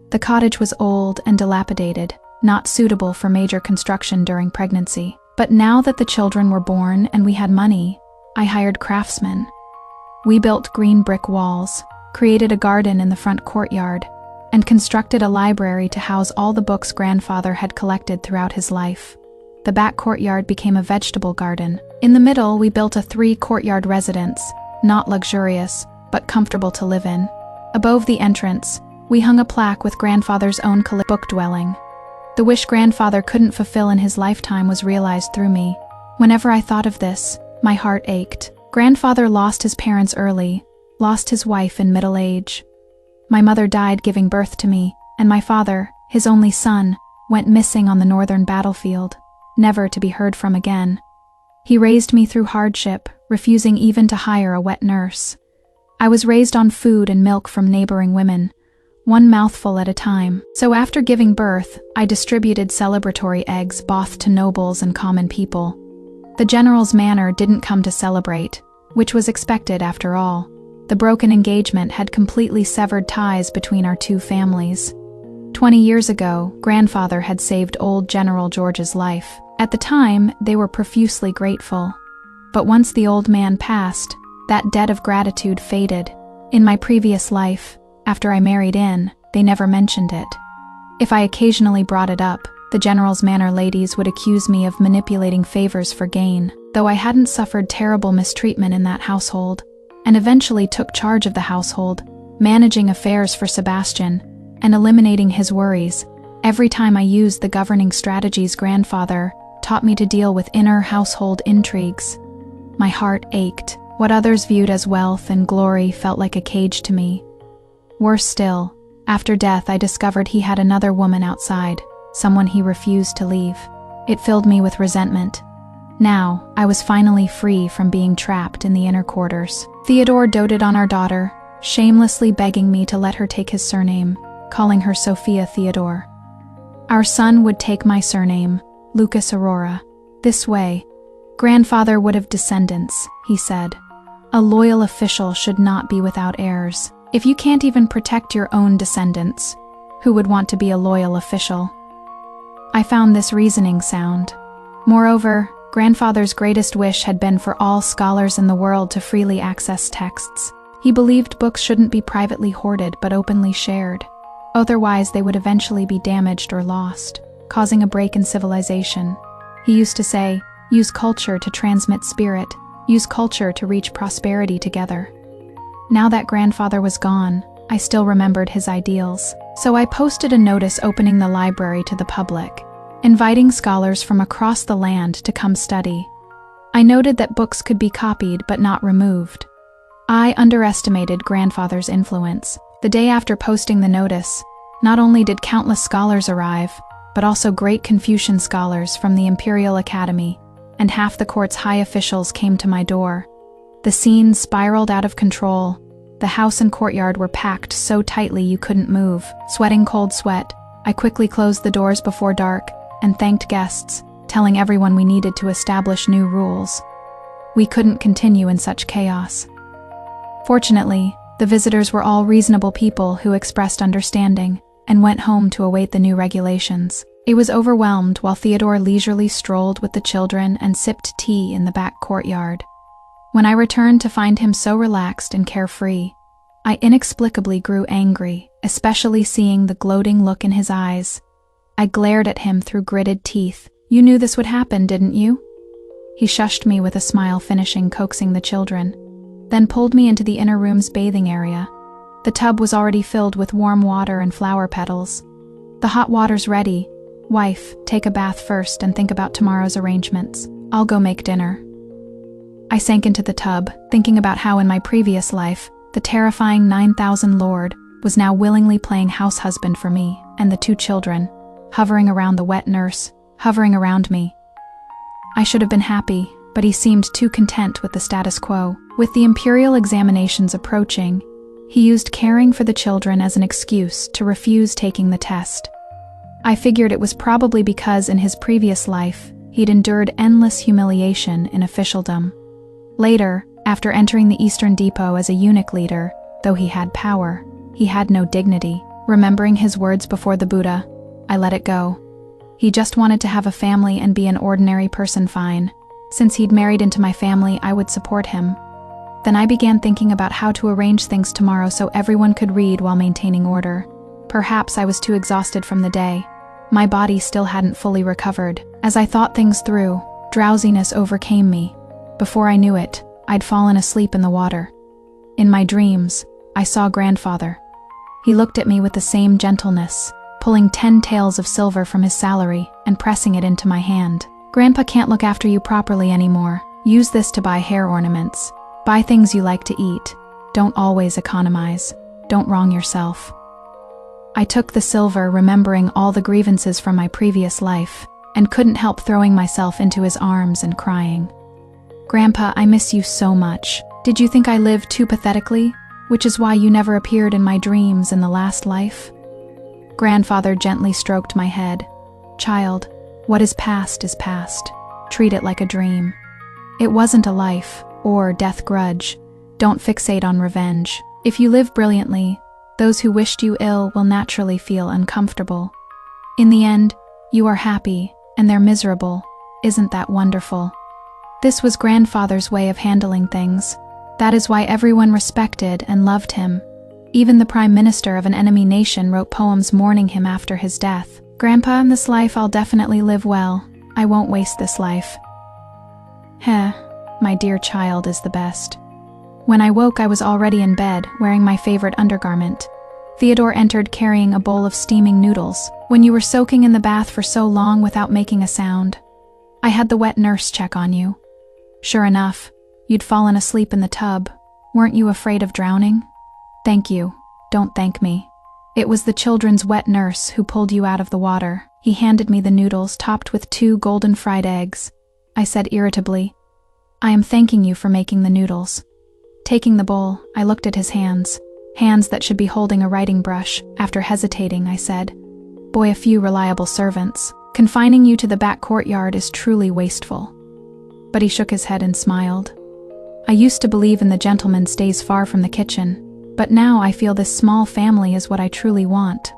The cottage was old and dilapidated, not suitable for major construction during pregnancy. But now that the children were born and we had money, I hired craftsmen. We built green brick walls, created a garden in the front courtyard, and constructed a library to house all the books grandfather had collected throughout his life. The back courtyard became a vegetable garden. In the middle, we built a 3-courtyard residence, not luxurious, but comfortable to live in. Above the entrance, we hung a plaque with grandfather's own book dwelling. The wish grandfather couldn't fulfill in his lifetime was realized through me. Whenever I thought of this, my heart ached. Grandfather lost his parents early, lost his wife in middle age. My mother died giving birth to me, and my father, his only son, went missing on the northern battlefield, never to be heard from again. He raised me through hardship, refusing even to hire a wet nurse. I was raised on food and milk from neighboring women, one mouthful at a time. So after giving birth, I distributed celebratory eggs both to nobles and common people. The General's Manor didn't come to celebrate, which was expected after all. The broken engagement had completely severed ties between our two families. 20 years ago, grandfather had saved old General George's life. At the time, they were profusely grateful. But once the old man passed, that debt of gratitude faded. In my previous life, after I married in, they never mentioned it. If I occasionally brought it up, the General's Manor ladies would accuse me of manipulating favors for gain, though I hadn't suffered terrible mistreatment in that household, and eventually took charge of the household, managing affairs for Sebastian, and eliminating his worries. Every time I used the governing strategies grandfather taught me to deal with inner household intrigues. My heart ached. What others viewed as wealth and glory felt like a cage to me. Worse still, after death I discovered he had another woman outside, someone he refused to leave. It filled me with resentment. Now, I was finally free from being trapped in the inner quarters. Theodore doted on our daughter, shamelessly begging me to let her take his surname, calling her Sophia Theodore. Our son would take my surname, Lucas Aurora. This way, grandfather would have descendants, he said. A loyal official should not be without heirs. If you can't even protect your own descendants, who would want to be a loyal official? I found this reasoning sound. Moreover, grandfather's greatest wish had been for all scholars in the world to freely access texts. He believed books shouldn't be privately hoarded but openly shared. Otherwise, they would eventually be damaged or lost, causing a break in civilization. He used to say, use culture to transmit spirit, use culture to reach prosperity together. Now that grandfather was gone, I still remembered his ideals. So I posted a notice opening the library to the public, inviting scholars from across the land to come study. I noted that books could be copied but not removed. I underestimated grandfather's influence. The day after posting the notice, not only did countless scholars arrive, but also great Confucian scholars from the Imperial Academy, and half the court's high officials came to my door. The scene spiraled out of control. The house and courtyard were packed so tightly you couldn't move. Sweating cold sweat, I quickly closed the doors before dark and thanked guests, telling everyone we needed to establish new rules. We couldn't continue in such chaos. Fortunately, the visitors were all reasonable people who expressed understanding and went home to await the new regulations. It was overwhelmed while Theodore leisurely strolled with the children and sipped tea in the back courtyard. When I returned to find him so relaxed and carefree, I inexplicably grew angry, especially seeing the gloating look in his eyes. I glared at him through gritted teeth. "You knew this would happen, didn't you?" He shushed me with a smile, finishing coaxing the children, then pulled me into the inner room's bathing area. The tub was already filled with warm water and flower petals. "The hot water's ready. Wife, take a bath first and think about tomorrow's arrangements. I'll go make dinner." I sank into the tub, thinking about how in my previous life, the terrifying 9,000 Lord was now willingly playing house husband for me and the two children, hovering around the wet nurse, hovering around me. I should have been happy, but he seemed too content with the status quo. With the imperial examinations approaching, he used caring for the children as an excuse to refuse taking the test. I figured it was probably because in his previous life, he'd endured endless humiliation in officialdom. Later, after entering the Eastern Depot as a eunuch leader, though he had power, he had no dignity. Remembering his words before the Buddha, I let it go. He just wanted to have a family and be an ordinary person fine. Since he'd married into my family, I would support him. Then I began thinking about how to arrange things tomorrow so everyone could read while maintaining order. Perhaps I was too exhausted from the day. My body still hadn't fully recovered. As I thought things through, drowsiness overcame me. Before I knew it, I'd fallen asleep in the water. In my dreams, I saw grandfather. He looked at me with the same gentleness, pulling 10 taels of silver from his salary and pressing it into my hand. "Grandpa can't look after you properly anymore. Use this to buy hair ornaments. Buy things you like to eat. Don't always economize. Don't wrong yourself." I took the silver, remembering all the grievances from my previous life, and couldn't help throwing myself into his arms and crying. "Grandpa, I miss you so much. Did you think I lived too pathetically, which is why you never appeared in my dreams in the last life?" Grandfather gently stroked my head. "Child, what is past is past. Treat it like a dream. It wasn't a life or death grudge. Don't fixate on revenge. If you live brilliantly, those who wished you ill will naturally feel uncomfortable. In the end, you are happy and they're miserable. Isn't that wonderful?" This was grandfather's way of handling things. That is why everyone respected and loved him. Even the prime minister of an enemy nation wrote poems mourning him after his death. "Grandpa, in this life I'll definitely live well. I won't waste this life." Heh, my dear child is the best. When I woke, I was already in bed, wearing my favorite undergarment. Theodore entered carrying a bowl of steaming noodles. "When you were soaking in the bath for so long without making a sound, I had the wet nurse check on you. Sure enough, you'd fallen asleep in the tub. Weren't you afraid of drowning?" "Thank you. Don't thank me. It was the children's wet nurse who pulled you out of the water." He handed me the noodles topped with 2 golden fried eggs. I said irritably, "I am thanking you for making the noodles." Taking the bowl, I looked at his hands that should be holding a writing brush. After hesitating, I said, "Boy, a few reliable servants. Confining you to the back courtyard is truly wasteful." But he shook his head and smiled. "I used to believe in the gentleman stays far from the kitchen, but now I feel this small family is what I truly want.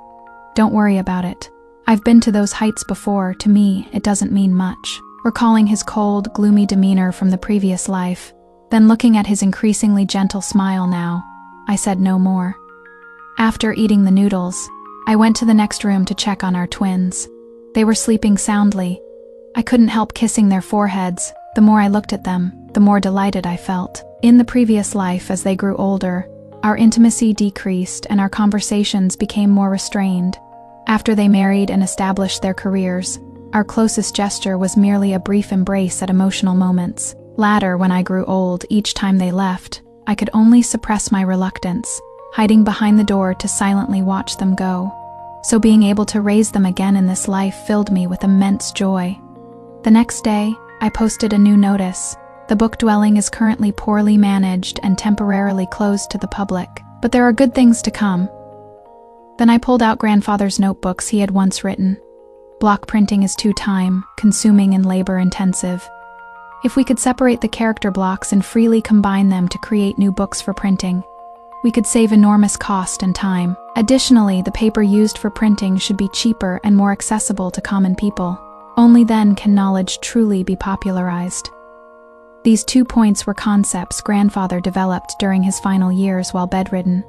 Don't worry about it. I've been to those heights before. To me, it doesn't mean much." Recalling his cold, gloomy demeanor from the previous life, then looking at his increasingly gentle smile now, I said no more. After eating the noodles, I went to the next room to check on our twins. They were sleeping soundly. I couldn't help kissing their foreheads. The more I looked at them, the more delighted I felt. In the previous life, as they grew older, our intimacy decreased and our conversations became more restrained. After they married and established their careers, our closest gesture was merely a brief embrace at emotional moments. Later, when I grew old, each time they left, I could only suppress my reluctance, hiding behind the door to silently watch them go. So being able to raise them again in this life filled me with immense joy. The next day, I posted a new notice. The book dwelling is currently poorly managed and temporarily closed to the public, but there are good things to come. Then I pulled out grandfather's notebooks he had once written. Block printing is too time-consuming and labor-intensive. If we could separate the character blocks and freely combine them to create new books for printing, We could save enormous cost and time. Additionally, the paper used for printing should be cheaper and more accessible to common people. Only then can knowledge truly be popularized. These 2 points were concepts grandfather developed during his final years while bedridden.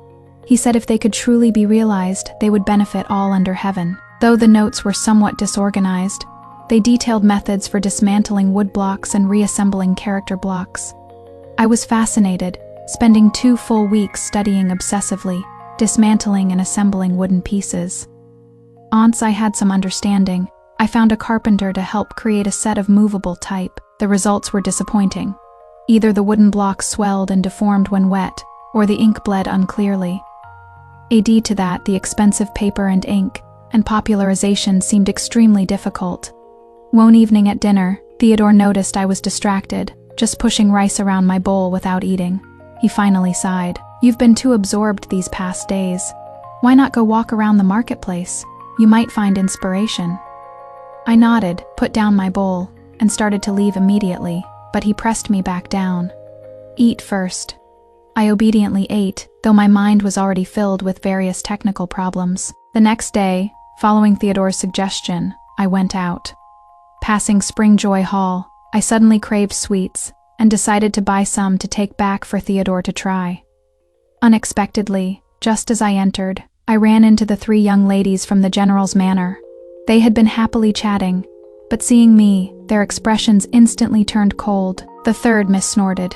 He said if they could truly be realized, they would benefit all under heaven. Though the notes were somewhat disorganized, they detailed methods for dismantling wood blocks and reassembling character blocks. I was fascinated, spending 2 full weeks studying obsessively, dismantling and assembling wooden pieces. Once I had some understanding, I found a carpenter to help create a set of movable type. The results were disappointing. Either the wooden blocks swelled and deformed when wet, or the ink bled unclearly. Add to that, the expensive paper and ink, and popularization seemed extremely difficult. One evening at dinner, Theodore noticed I was distracted, just pushing rice around my bowl without eating. He finally sighed. "You've been too absorbed these past days. Why not go walk around the marketplace? You might find inspiration." I nodded, put down my bowl, and started to leave immediately, but he pressed me back down. "Eat first." I obediently ate, though my mind was already filled with various technical problems. The next day, following Theodore's suggestion, I went out. Passing Springjoy Hall, I suddenly craved sweets and decided to buy some to take back for Theodore to try. Unexpectedly, just as I entered, I ran into the 3 young ladies from the General's manor. They had been happily chatting, but seeing me, their expressions instantly turned cold. The third Miss snorted.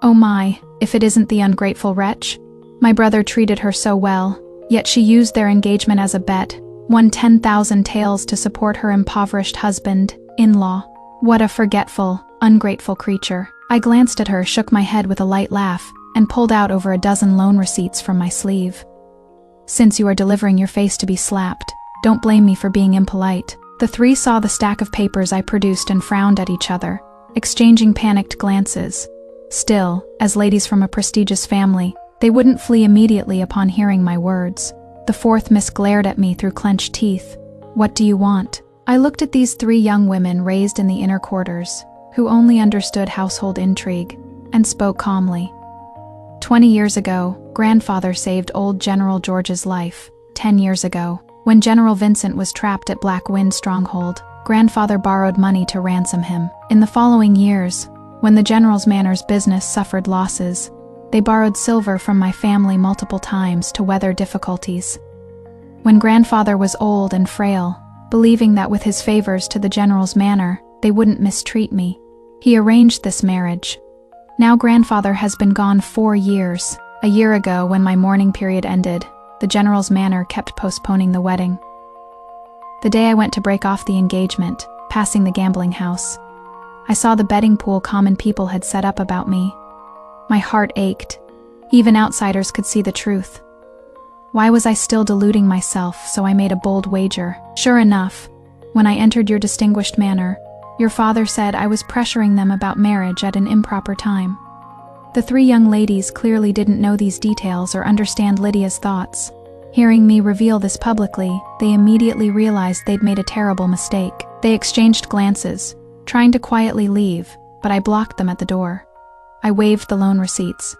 "Oh my, if it isn't the ungrateful wretch. My brother treated her so well, yet she used their engagement as a bet, won 10,000 taels to support her impoverished husband, in-law. What a forgetful, ungrateful creature." I glanced at her, shook my head with a light laugh, and pulled out over a dozen loan receipts from my sleeve. "Since you are delivering your face to be slapped, don't blame me for being impolite." The 3 saw the stack of papers I produced and frowned at each other, exchanging panicked glances. Still, as ladies from a prestigious family, they wouldn't flee immediately upon hearing my words. The 4th Miss glared at me through clenched teeth. "What do you want?" I looked at these 3 young women raised in the inner quarters, who only understood household intrigue, and spoke calmly. 20 years ago, grandfather saved old General George's life. 10 years ago, when General Vincent was trapped at Black Wind Stronghold, grandfather borrowed money to ransom him. In the following years, when the General's manor's business suffered losses, they borrowed silver from my family multiple times to weather difficulties. When grandfather was old and frail, believing that with his favors to the General's manor, they wouldn't mistreat me, he arranged this marriage. Now grandfather has been gone 4 years. A year ago, when my mourning period ended, the General's manor kept postponing the wedding. The day I went to break off the engagement, passing the gambling house, I saw the betting pool common people had set up about me. My heart ached. Even outsiders could see the truth. Why was I still deluding myself? So I made a bold wager. Sure enough, when I entered your distinguished manor, your father said I was pressuring them about marriage at an improper time. The 3 young ladies clearly didn't know these details or understand Lydia's thoughts. Hearing me reveal this publicly, they immediately realized they'd made a terrible mistake. They exchanged glances, trying to quietly leave, but I blocked them at the door. I waved the loan receipts.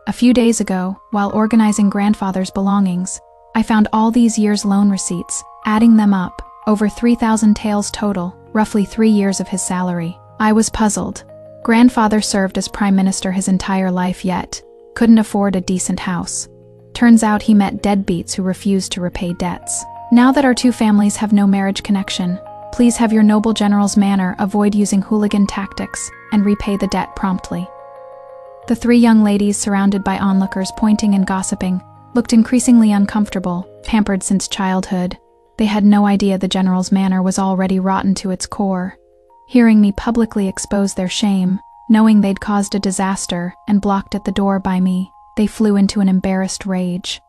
A few days ago, while organizing grandfather's belongings, I found all these years' loan receipts, adding them up, over 3,000 taels total, roughly 3 years of his salary. I was puzzled. Grandfather served as prime minister his entire life, yet couldn't afford a decent house. Turns out he met deadbeats who refused to repay debts. Now that our 2 families have no marriage connection, please have your noble General's manor avoid using hooligan tactics and repay the debt promptly. The 3 young ladies, surrounded by onlookers pointing and gossiping, looked increasingly uncomfortable, pampered since childhood. They had no idea the General's manor was already rotten to its core. Hearing me publicly expose their shame, knowing they'd caused a disaster and blocked at the door by me, they flew into an embarrassed rage.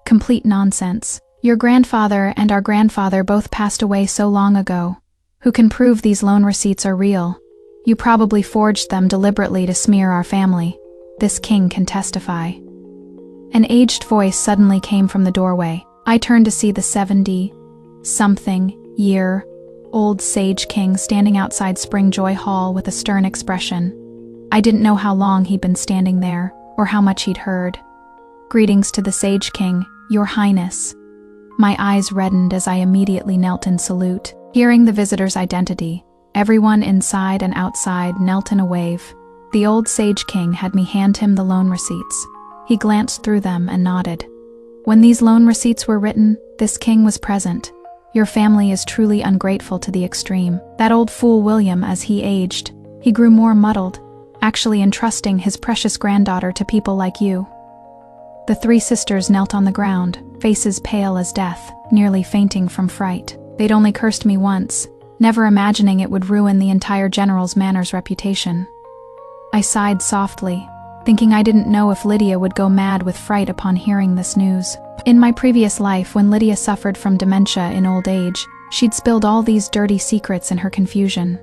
Complete nonsense. Your grandfather and our grandfather both passed away so long ago. Who can prove these loan receipts are real? You probably forged them deliberately to smear our family. This king can testify. An aged voice suddenly came from the doorway. I turned to see the 70-something-year-old sage king standing outside Springjoy Hall with a stern expression. I didn't know how long he'd been standing there, or how much he'd heard. "Greetings to the Sage King, Your Highness." My eyes reddened as I immediately knelt in salute. Hearing the visitor's identity, everyone inside and outside knelt in a wave. The old Sage King had me hand him the loan receipts. He glanced through them and nodded. "When these loan receipts were written, this king was present. Your family is truly ungrateful to the extreme. That old fool William, as he aged, he grew more muddled, actually entrusting his precious granddaughter to people like you." The three sisters knelt on the ground, faces pale as death, nearly fainting from fright. They'd only cursed me once, never imagining it would ruin the entire General's Manor's reputation. I sighed softly, thinking I didn't know if Lydia would go mad with fright upon hearing this news. In my previous life, when Lydia suffered from dementia in old age, she'd spilled all these dirty secrets in her confusion.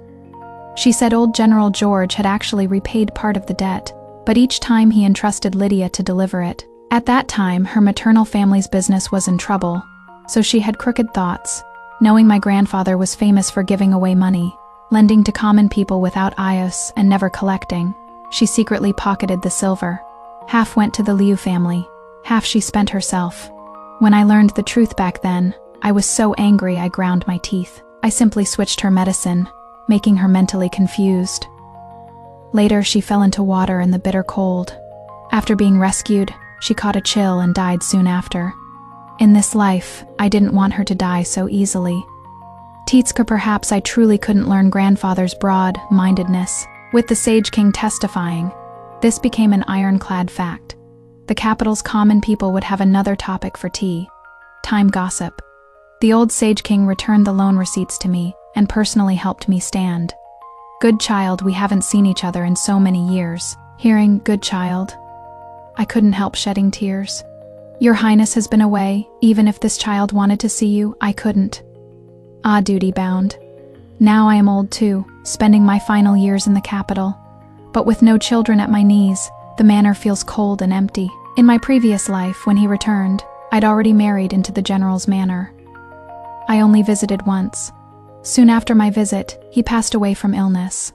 She said old General George had actually repaid part of the debt, but each time he entrusted Lydia to deliver it. At that time, her maternal family's business was in trouble, so she had crooked thoughts, knowing my grandfather was famous for giving away money, lending to common people without ayos and never collecting. She secretly pocketed the silver. Half went to the Liu family, half she spent herself. When I learned the truth back then, I was so angry I ground my teeth. I simply switched her medicine, making her mentally confused. Later, she fell into water in the bitter cold. After being rescued, she caught a chill and died soon after. In this life, I didn't want her to die so easily. Titska, perhaps I truly couldn't learn grandfather's broad-mindedness. With the Sage King testifying, this became an ironclad fact. The capital's common people would have another topic for tea: time gossip. The old Sage King returned the loan receipts to me and personally helped me stand. "Good child, we haven't seen each other in so many years." Hearing "good child," I couldn't help shedding tears. "Your Highness has been away. Even if this child wanted to see you, I couldn't." Ah, duty bound. Now I am old too, spending my final years in the capital. But with no children at my knees, the manor feels cold and empty. In my previous life, when he returned, I'd already married into the General's Manor. I only visited once. Soon after my visit, he passed away from illness.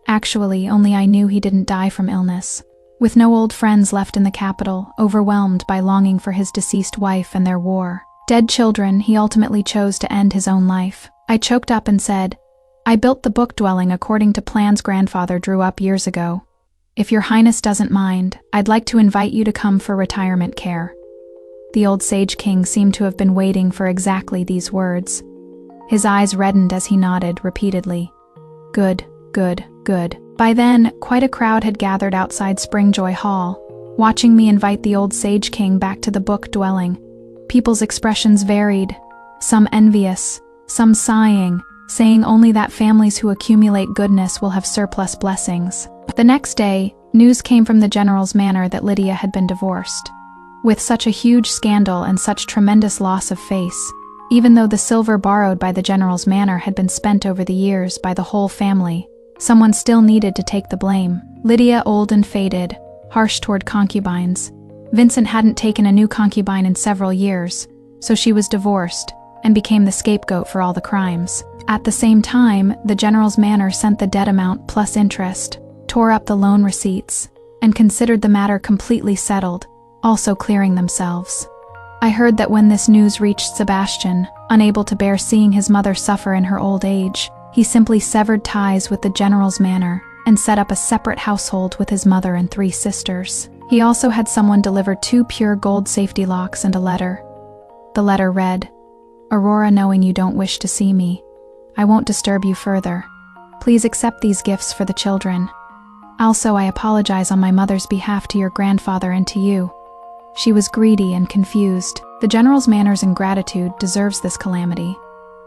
Actually, only I knew he didn't die from illness. With no old friends left in the capital, overwhelmed by longing for his deceased wife and their war, dead children, he ultimately chose to end his own life. I choked up and said, "I built the book dwelling according to plans grandfather drew up years ago. If your Highness doesn't mind, I'd like to invite you to come for retirement care." The old Sage King seemed to have been waiting for exactly these words. His eyes reddened as he nodded repeatedly. "Good, good, good." By then, quite a crowd had gathered outside Springjoy Hall, watching me invite the old Sage King back to the book dwelling. People's expressions varied, some envious, some sighing, saying only that families who accumulate goodness will have surplus blessings. The next day, news came from the General's Manor that Lydia had been divorced. With such a huge scandal and such tremendous loss of face, even though the silver borrowed by the General's Manor had been spent over the years by the whole family, someone still needed to take the blame. Lydia, old and faded, harsh toward concubines. Vincent hadn't taken a new concubine in several years, so she was divorced and became the scapegoat for all the crimes. At the same time, the General's Manor sent the debt amount plus interest, tore up the loan receipts, and considered the matter completely settled, also clearing themselves. I heard that when this news reached Sebastian, unable to bear seeing his mother suffer in her old age, he simply severed ties with the General's Manor and set up a separate household with his mother and 3 sisters. He also had someone deliver 2 pure gold safety locks and a letter. The letter read, "Aurora, knowing you don't wish to see me, I won't disturb you further. Please accept these gifts for the children. Also, I apologize on my mother's behalf to your grandfather and to you. She was greedy and confused. The General's Manor's ingratitude deserves this calamity.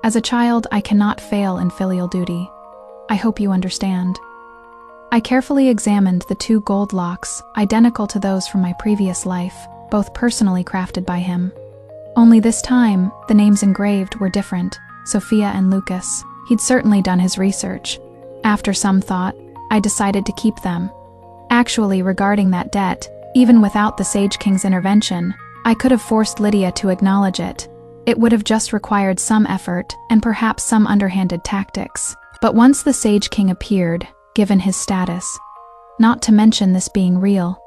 As a child, I cannot fail in filial duty. I hope you understand." I carefully examined the 2 gold locks, identical to those from my previous life, both personally crafted by him. Only this time, the names engraved were different, Sophia and Lucas. He'd certainly done his research. After some thought, I decided to keep them. Actually, regarding that debt, even without the Sage King's intervention, I could have forced Lydia to acknowledge it. It would have just required some effort and perhaps some underhanded tactics. But once the Sage King appeared, given his status, not to mention this being real,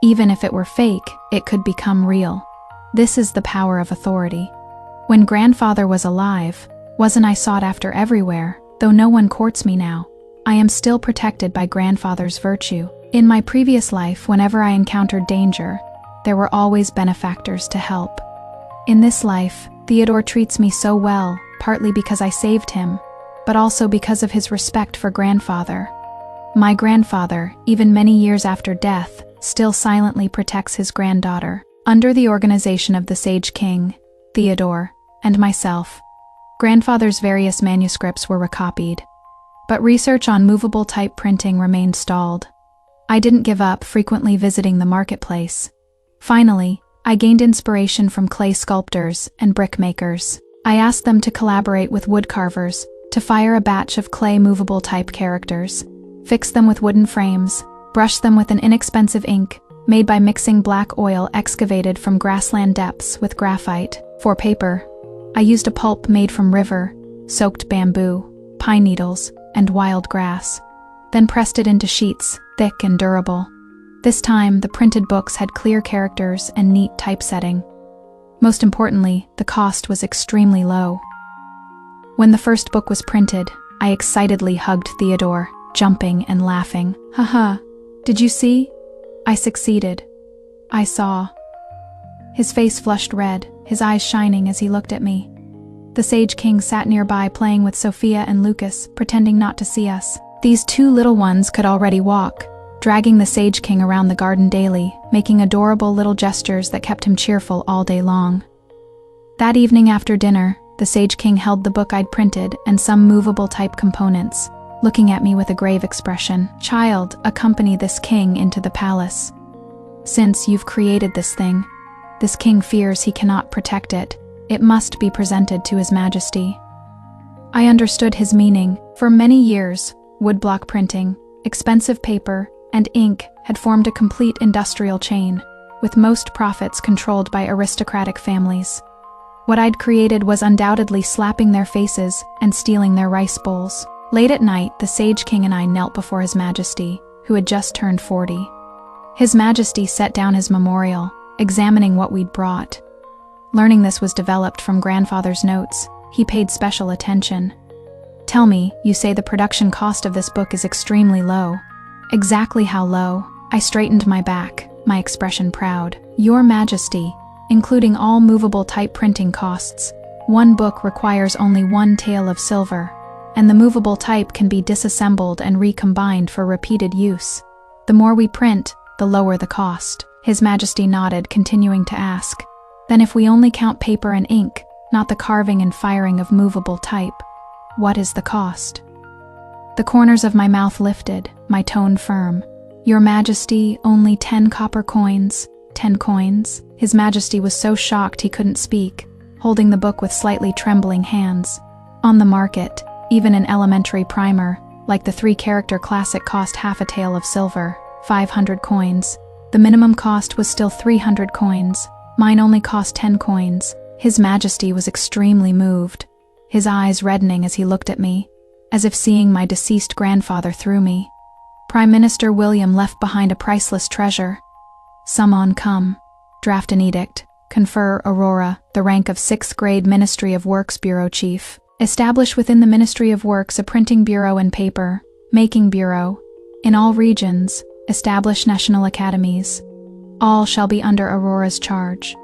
Even if it were fake, it could become real. This is the power of authority. When grandfather was alive, wasn't I sought after everywhere? Though no one courts me now, I am still protected by grandfather's virtue. In my previous life, whenever I encountered danger, there were always benefactors to help. In this life, Theodore treats me so well, partly because I saved him, but also because of his respect for grandfather. My grandfather, even many years after death, still silently protects his granddaughter. Under the organization of the Sage King, Theodore, and myself, grandfather's various manuscripts were recopied. But research on movable type printing remained stalled. I didn't give up, frequently visiting the marketplace. Finally, I gained inspiration from clay sculptors and brickmakers. I asked them to collaborate with woodcarvers to fire a batch of clay movable type characters, fix them with wooden frames, brush them with an inexpensive ink made by mixing black oil excavated from grassland depths with graphite. For paper, I used a pulp made from river-soaked bamboo, pine needles, and wild grass, then pressed it into sheets, thick and durable. This time, the printed books had clear characters and neat typesetting. Most importantly, the cost was extremely low. When the first book was printed, I excitedly hugged Theodore, jumping and laughing. Haha, did you see? I succeeded. I saw. His face flushed red, his eyes shining as he looked at me. The Sage King sat nearby playing with Sophia and Lucas, pretending not to see us. These two little ones could already walk, dragging the Sage King around the garden daily, making adorable little gestures that kept him cheerful all day long. That evening after dinner, the Sage King held the book I'd printed and some movable type components, looking at me with a grave expression. Child, accompany this king into the palace. Since you've created this thing, this king fears he cannot protect it. It must be presented to His Majesty. I understood his meaning. For many years, woodblock printing, expensive paper, and ink had formed a complete industrial chain, with most profits controlled by aristocratic families. What I'd created was undoubtedly slapping their faces and stealing their rice bowls. Late at night, the Sage King and I knelt before His Majesty, who had just turned 40. His Majesty set down his memorial, examining what we'd brought. Learning this was developed from grandfather's notes, he paid special attention. Tell me, you say the production cost of this book is extremely low. Exactly how low? I straightened my back, my expression proud. Your Majesty, including all movable type printing costs, one book requires only 1 tael of silver, and the movable type can be disassembled and recombined for repeated use. The more we print, the lower the cost. His Majesty nodded, continuing to ask, then if we only count paper and ink, not the carving and firing of movable type, what is the cost? The corners of my mouth lifted, my tone firm. Your Majesty, only 10 copper coins. 10 coins? His Majesty was so shocked he couldn't speak, holding the book with slightly trembling hands. On the market, even an elementary primer, like the 3-character classic, cost half a tael of silver, 500 coins. The minimum cost was still 300 coins. Mine only cost 10 coins. His Majesty was extremely moved, his eyes reddening as he looked at me, as if seeing my deceased grandfather through me. Prime Minister William left behind a priceless treasure. Summon come. Draft an edict. Confer Aurora the rank of 6th grade Ministry of Works Bureau Chief. Establish within the Ministry of Works a printing bureau and paper making bureau. In all regions, establish national academies. All shall be under Aurora's charge.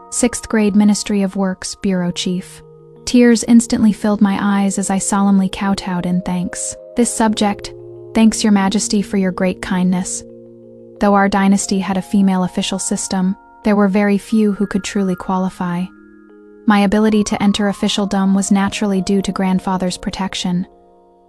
6th grade Ministry of Works Bureau Chief. Tears instantly filled my eyes as I solemnly kowtowed in thanks. This subject, thanks Your Majesty for your great kindness. Though our dynasty had a female official system, there were very few who could truly qualify. My ability to enter officialdom was naturally due to grandfather's protection.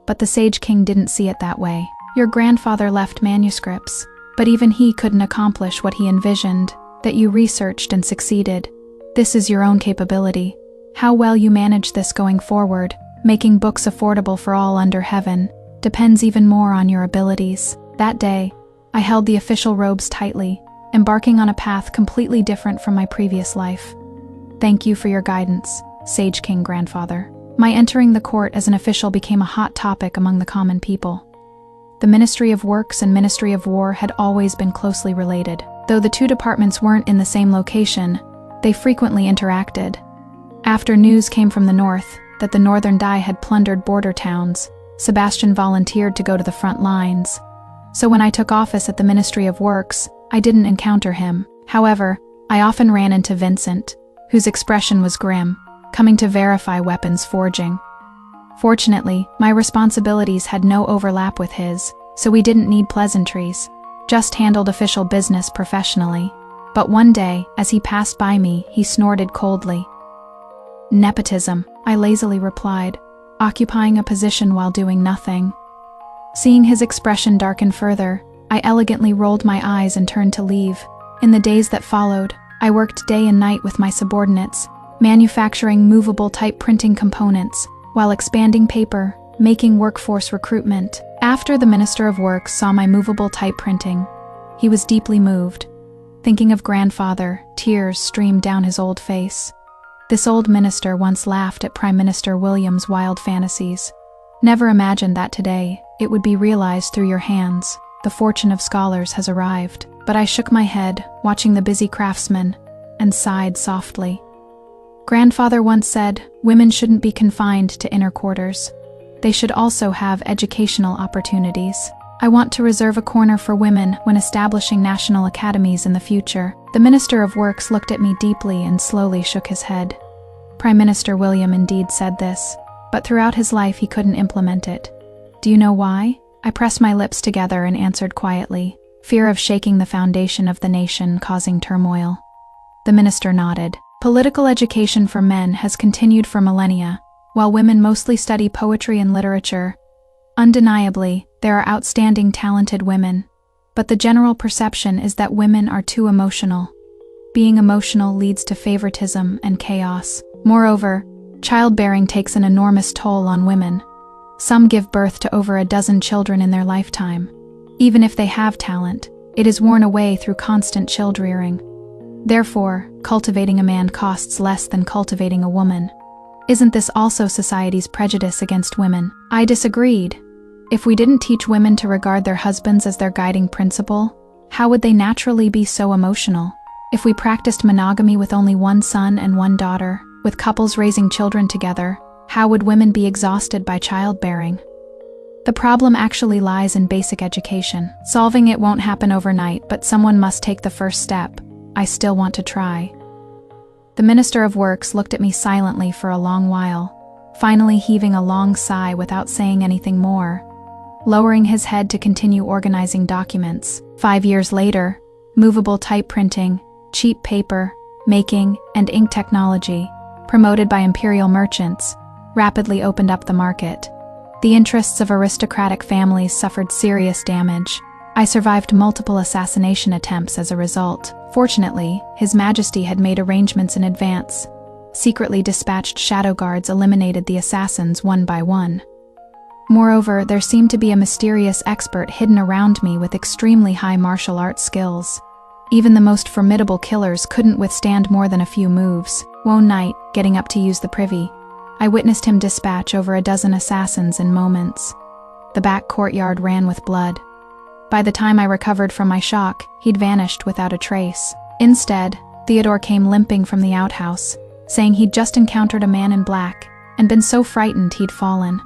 But the Sage King didn't see it that way. Your grandfather left manuscripts, but even he couldn't accomplish what he envisioned, that you researched and succeeded. This is your own capability. How well you manage this going forward, making books affordable for all under heaven, depends even more on your abilities. That day, I held the official robes tightly, embarking on a path completely different from my previous life. Thank you for your guidance, Sage King Grandfather. My entering the court as an official became a hot topic among the common people. The Ministry of Works and Ministry of War had always been closely related. Though the two departments weren't in the same location, they frequently interacted. After news came from the north that the Northern Dai had plundered border towns, Sebastian volunteered to go to the front lines. So when I took office at the Ministry of Works, I didn't encounter him. However, I often ran into Vincent, whose expression was grim, coming to verify weapons forging. Fortunately, my responsibilities had no overlap with his, so we didn't need pleasantries, just handled official business professionally. But one day, as he passed by me, he snorted coldly. "Nepotism," I lazily replied, occupying a position while doing nothing. Seeing his expression darken further, I elegantly rolled my eyes and turned to leave. In the days that followed, I worked day and night with my subordinates, manufacturing movable type printing components, while expanding paper, making workforce recruitment. After the Minister of Works saw my movable type printing, he was deeply moved. Thinking of grandfather, tears streamed down his old face. This old minister once laughed at Prime Minister William's wild fantasies. Never imagined that today, it would be realized through your hands. The fortune of scholars has arrived. But I shook my head, watching the busy craftsmen, and sighed softly. Grandfather once said, women shouldn't be confined to inner quarters. They should also have educational opportunities. I want to reserve a corner for women when establishing national academies in the future. The Minister of Works looked at me deeply and slowly shook his head. Prime Minister William indeed said this, but throughout his life he couldn't implement it. Do you know why? I pressed my lips together and answered quietly. Fear of shaking the foundation of the nation, causing turmoil. The minister nodded. Political education for men has continued for millennia, while women mostly study poetry and literature. Undeniably, there are outstanding talented women, but the general perception is that women are too emotional. Being emotional leads to favoritism and chaos. Moreover, childbearing takes an enormous toll on women. Some give birth to over a dozen children in their lifetime. Even if they have talent, it is worn away through constant child-rearing. Therefore, cultivating a man costs less than cultivating a woman. Isn't this also society's prejudice against women? I disagreed. If we didn't teach women to regard their husbands as their guiding principle, how would they naturally be so emotional? If we practiced monogamy with only one son and one daughter, with couples raising children together, how would women be exhausted by childbearing? The problem actually lies in basic education. Solving it won't happen overnight, but someone must take the first step. I still want to try. The Minister of Works looked at me silently for a long while, finally heaving a long sigh without saying anything more, lowering his head to continue organizing documents. 5 years later, movable type printing, cheap paper, making, and ink technology, promoted by imperial merchants, rapidly opened up the market. The interests of aristocratic families suffered serious damage. I survived multiple assassination attempts as a result. Fortunately, His Majesty had made arrangements in advance. Secretly dispatched shadow guards eliminated the assassins one by one. Moreover, there seemed to be a mysterious expert hidden around me with extremely high martial arts skills. Even the most formidable killers couldn't withstand more than a few moves. One night, getting up to use the privy, I witnessed him dispatch over a dozen assassins in moments. The back courtyard ran with blood. By the time I recovered from my shock, he'd vanished without a trace. Instead, Theodore came limping from the outhouse, saying he'd just encountered a man in black and been so frightened he'd fallen.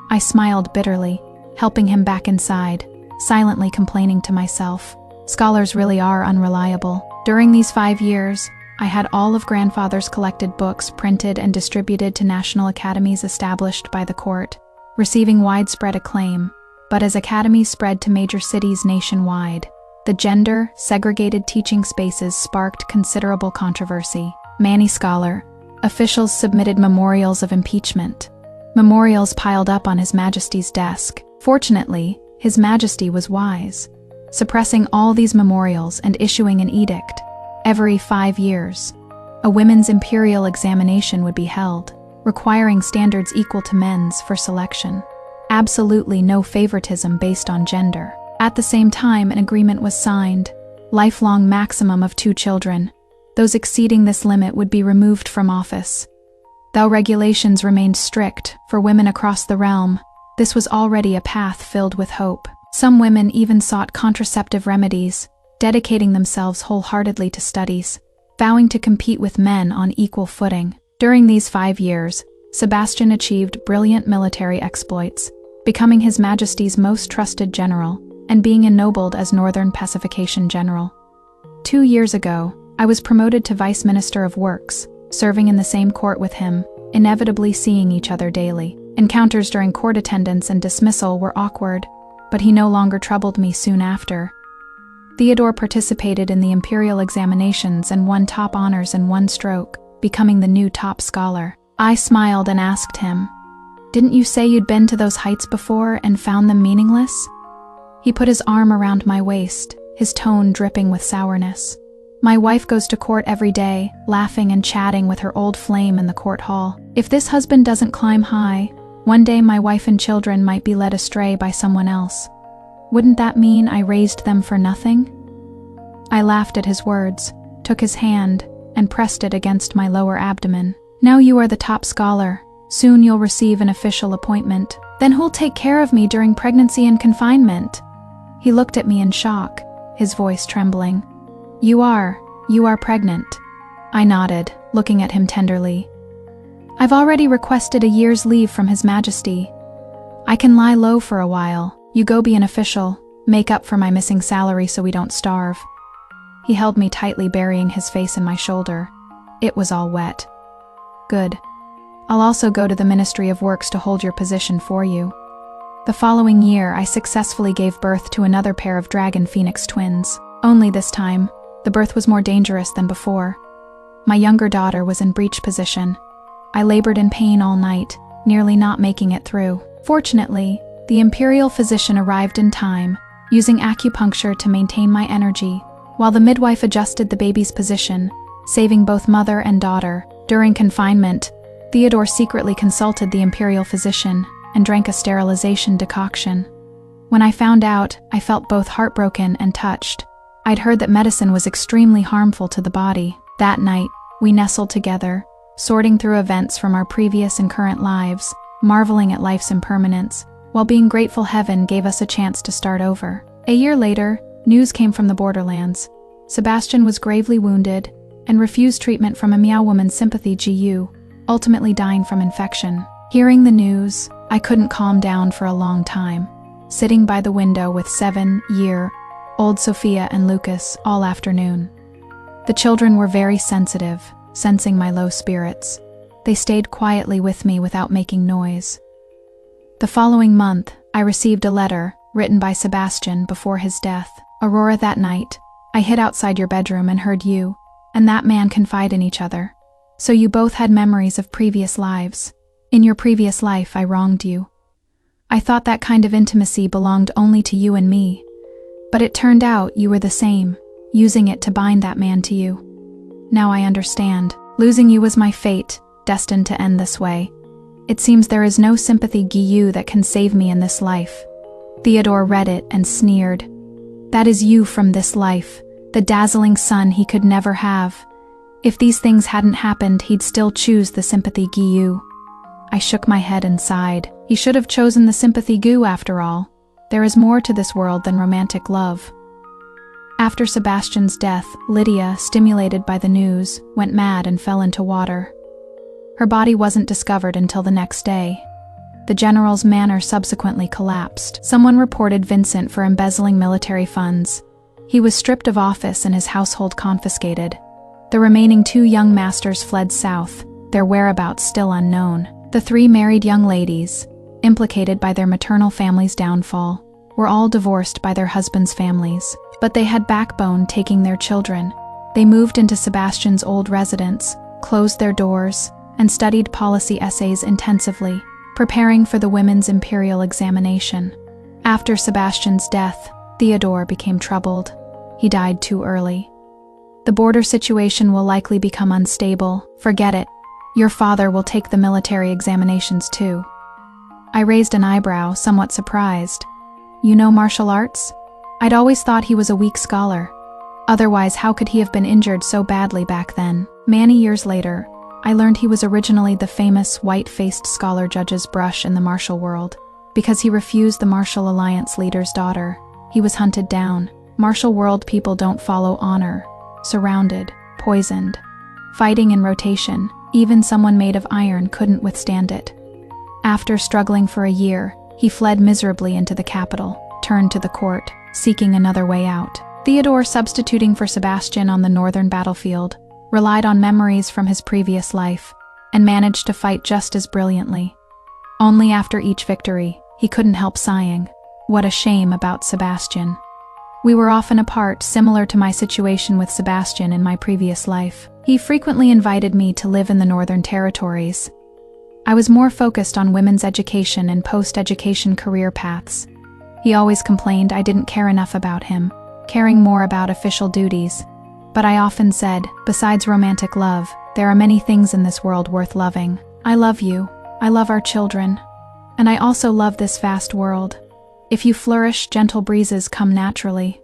I smiled bitterly, helping him back inside, silently complaining to myself. Scholars really are unreliable. During these 5 years, I had all of grandfather's collected books printed and distributed to national academies established by the court, receiving widespread acclaim. But as academies spread to major cities nationwide, the gender-segregated teaching spaces sparked considerable controversy. Manny Scholar. Officials submitted memorials of impeachment. Memorials piled up on His Majesty's desk. Fortunately, His Majesty was wise, suppressing all these memorials and issuing an edict. Every 5 years, a women's imperial examination would be held, requiring standards equal to men's for selection. Absolutely no favoritism based on gender. At the same time, an agreement was signed, lifelong maximum of 2 children. Those exceeding this limit would be removed from office. Though regulations remained strict for women across the realm, this was already a path filled with hope. Some women even sought contraceptive remedies, dedicating themselves wholeheartedly to studies, vowing to compete with men on equal footing. During these 5 years, Sebastian achieved brilliant military exploits, becoming His Majesty's most trusted general and being ennobled as Northern Pacification General. 2 years ago, I was promoted to Vice Minister of Works, serving in the same court with him, inevitably seeing each other daily. Encounters during court attendance and dismissal were awkward, but he no longer troubled me soon after. Theodore participated in the imperial examinations and won top honors in one stroke, becoming the new top scholar. I smiled and asked him, "Didn't you say you'd been to those heights before and found them meaningless?" He put his arm around my waist, his tone dripping with sourness. "My wife goes to court every day, laughing and chatting with her old flame in the court hall. If this husband doesn't climb high, one day my wife and children might be led astray by someone else. Wouldn't that mean I raised them for nothing?" I laughed at his words, took his hand, and pressed it against my lower abdomen. "Now you are the top scholar. Soon you'll receive an official appointment. Then who'll take care of me during pregnancy and confinement?" He looked at me in shock, his voice trembling. You are pregnant." I nodded, looking at him tenderly. "I've already requested a year's leave from His Majesty. I can lie low for a while. You go be an official, make up for my missing salary so we don't starve." He held me tightly, burying his face in my shoulder. It was all wet. "Good. I'll also go to the Ministry of Works to hold your position for you." The following year, I successfully gave birth to another pair of dragon phoenix twins. Only this time, the birth was more dangerous than before. My younger daughter was in breech position. I labored in pain all night, nearly not making it through. Fortunately, the imperial physician arrived in time, using acupuncture to maintain my energy, while the midwife adjusted the baby's position, saving both mother and daughter. During confinement, Theodore secretly consulted the imperial physician and drank a sterilization decoction. When I found out, I felt both heartbroken and touched. I'd heard that medicine was extremely harmful to the body. That night, we nestled together, sorting through events from our previous and current lives, marveling at life's impermanence, while being grateful heaven gave us a chance to start over. A year later, news came from the borderlands. Sebastian was gravely wounded and refused treatment from a Meow Woman's sympathy GU, ultimately dying from infection. Hearing the news, I couldn't calm down for a long time, sitting by the window with 7-year-old Sophia and Lucas all afternoon. The children were very sensitive, sensing my low spirits. They stayed quietly with me without making noise. The following month, I received a letter written by Sebastian before his death. "Aurora, that night, I hid outside your bedroom and heard you and that man confide in each other. So you both had memories of previous lives. In your previous life, I wronged you. I thought that kind of intimacy belonged only to you and me. But it turned out you were the same, using it to bind that man to you. Now I understand. Losing you was my fate, destined to end this way. It seems there is no sympathy GU that can save me in this life." Theodore read it and sneered. "That is you from this life, the dazzling son he could never have. If these things hadn't happened, he'd still choose the sympathy GU." I shook my head and sighed. He should have chosen the sympathy GU after all. There is more to this world than romantic love. After Sebastian's death, Lydia, stimulated by the news, went mad and fell into water. Her body wasn't discovered until the next day. The general's manor subsequently collapsed. Someone reported Vincent for embezzling military funds. He was stripped of office and his household confiscated. The remaining 2 young masters fled south, their whereabouts still unknown. The 3 married young ladies, implicated by their maternal family's downfall, were all divorced by their husbands' families. But they had backbone, taking their children. They moved into Sebastian's old residence, closed their doors, and studied policy essays intensively, preparing for the women's imperial examination. After Sebastian's death, Theodore became troubled. He died too early. "The border situation will likely become unstable. Forget it. Your father will take the military examinations too." I raised an eyebrow, somewhat surprised. "You know martial arts?" I'd always thought he was a weak scholar. Otherwise, how could he have been injured so badly back then? Many years later, I learned he was originally the famous white-faced scholar Judge's Brush in the martial world. Because he refused the Martial Alliance leader's daughter, he was hunted down, Martial world people don't follow honor. Surrounded, poisoned, fighting in rotation, even someone made of iron couldn't withstand it. After struggling for a year, he fled miserably into the capital, turned to the court, seeking another way out. Theodore, substituting for Sebastian on the northern battlefield, relied on memories from his previous life, and managed to fight just as brilliantly. Only after each victory, he couldn't help sighing, "What a shame about Sebastian." We were often apart, similar to my situation with Sebastian in my previous life. He frequently invited me to live in the Northern Territories. I was more focused on women's education and post-education career paths. He always complained I didn't care enough about him, caring more about official duties. But I often said, besides romantic love, there are many things in this world worth loving. I love you. I love our children. And I also love this vast world. If you flourish, gentle breezes come naturally.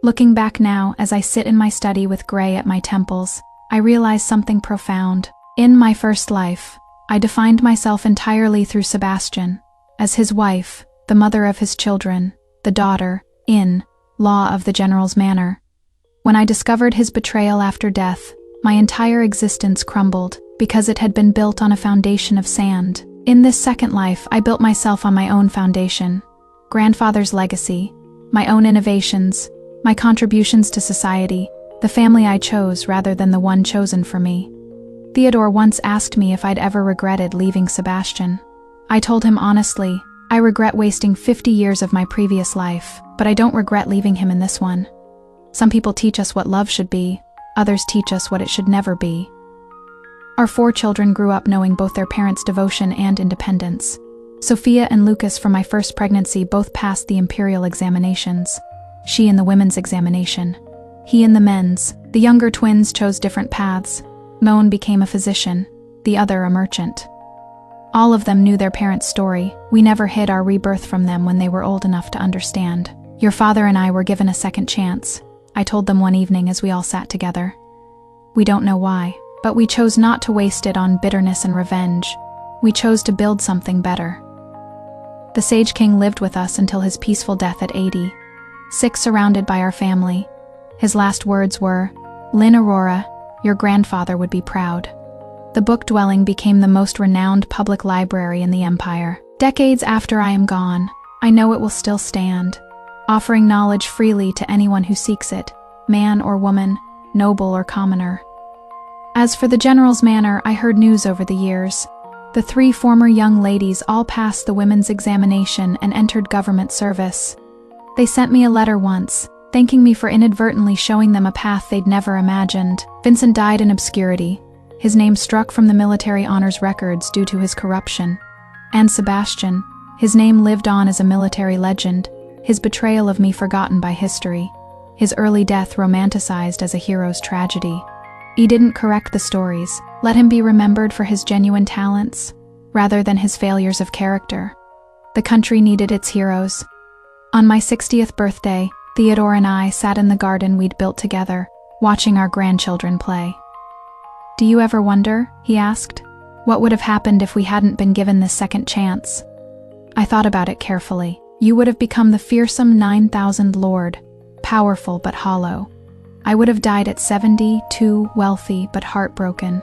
Looking back now, as I sit in my study with gray at my temples, I realize something profound. In my first life, I defined myself entirely through Sebastian, as his wife, the mother of his children, the daughter-in-law of the general's manor. When I discovered his betrayal after death, my entire existence crumbled, because it had been built on a foundation of sand. In this second life, I built myself on my own foundation. Grandfather's legacy, my own innovations, my contributions to society, the family I chose rather than the one chosen for me. Theodore once asked me if I'd ever regretted leaving Sebastian. I told him honestly, I regret wasting 50 years of my previous life, but I don't regret leaving him in this one. Some people teach us what love should be, others teach us what it should never be. Our 4 children grew up knowing both their parents' devotion and independence. Sophia and Lucas from my first pregnancy both passed the imperial examinations. She in the women's examination. He in the men's. The younger twins chose different paths. Moan became a physician, the other a merchant. All of them knew their parents' story. We never hid our rebirth from them when they were old enough to understand. Your father and I were given a second chance, I told them one evening as we all sat together. We don't know why, but we chose not to waste it on bitterness and revenge. We chose to build something better. The Sage King lived with us until his peaceful death at 80, sick, surrounded by our family. His last words were, "Lynn Aurora, your grandfather would be proud." The book dwelling became the most renowned public library in the empire. Decades after I am gone, I know it will still stand, offering knowledge freely to anyone who seeks it, man or woman, noble or commoner. As for the general's manor, I heard news over the years. The 3 former young ladies all passed the women's examination and entered government service. They sent me a letter once, thanking me for inadvertently showing them a path they'd never imagined. Vincent died in obscurity, his name struck from the military honors records due to his corruption. And Sebastian, his name lived on as a military legend, his betrayal of me forgotten by history, his early death romanticized as a hero's tragedy. He didn't correct the stories, let him be remembered for his genuine talents, rather than his failures of character. The country needed its heroes. On my 60th birthday, Theodore and I sat in the garden we'd built together, watching our grandchildren play. "Do you ever wonder," he asked, "what would have happened if we hadn't been given this second chance?" I thought about it carefully. You would have become the fearsome 9,000 lord, powerful but hollow. I would have died at 70, too wealthy but heartbroken,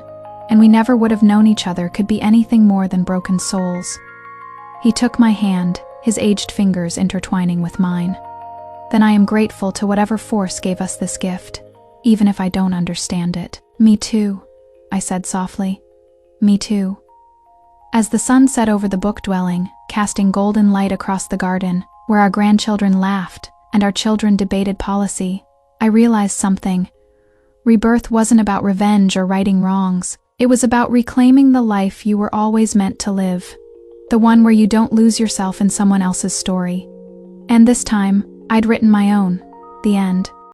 and we never would have known each other could be anything more than broken souls. He took my hand, his aged fingers intertwining with mine. Then I am grateful to whatever force gave us this gift, even if I don't understand it. "Me too," I said softly. "Me too." As the sun set over the book dwelling, casting golden light across the garden, where our grandchildren laughed and our children debated policy, I realized something. Rebirth wasn't about revenge or righting wrongs. It was about reclaiming the life you were always meant to live. The one where you don't lose yourself in someone else's story. And this time, I'd written my own. The end.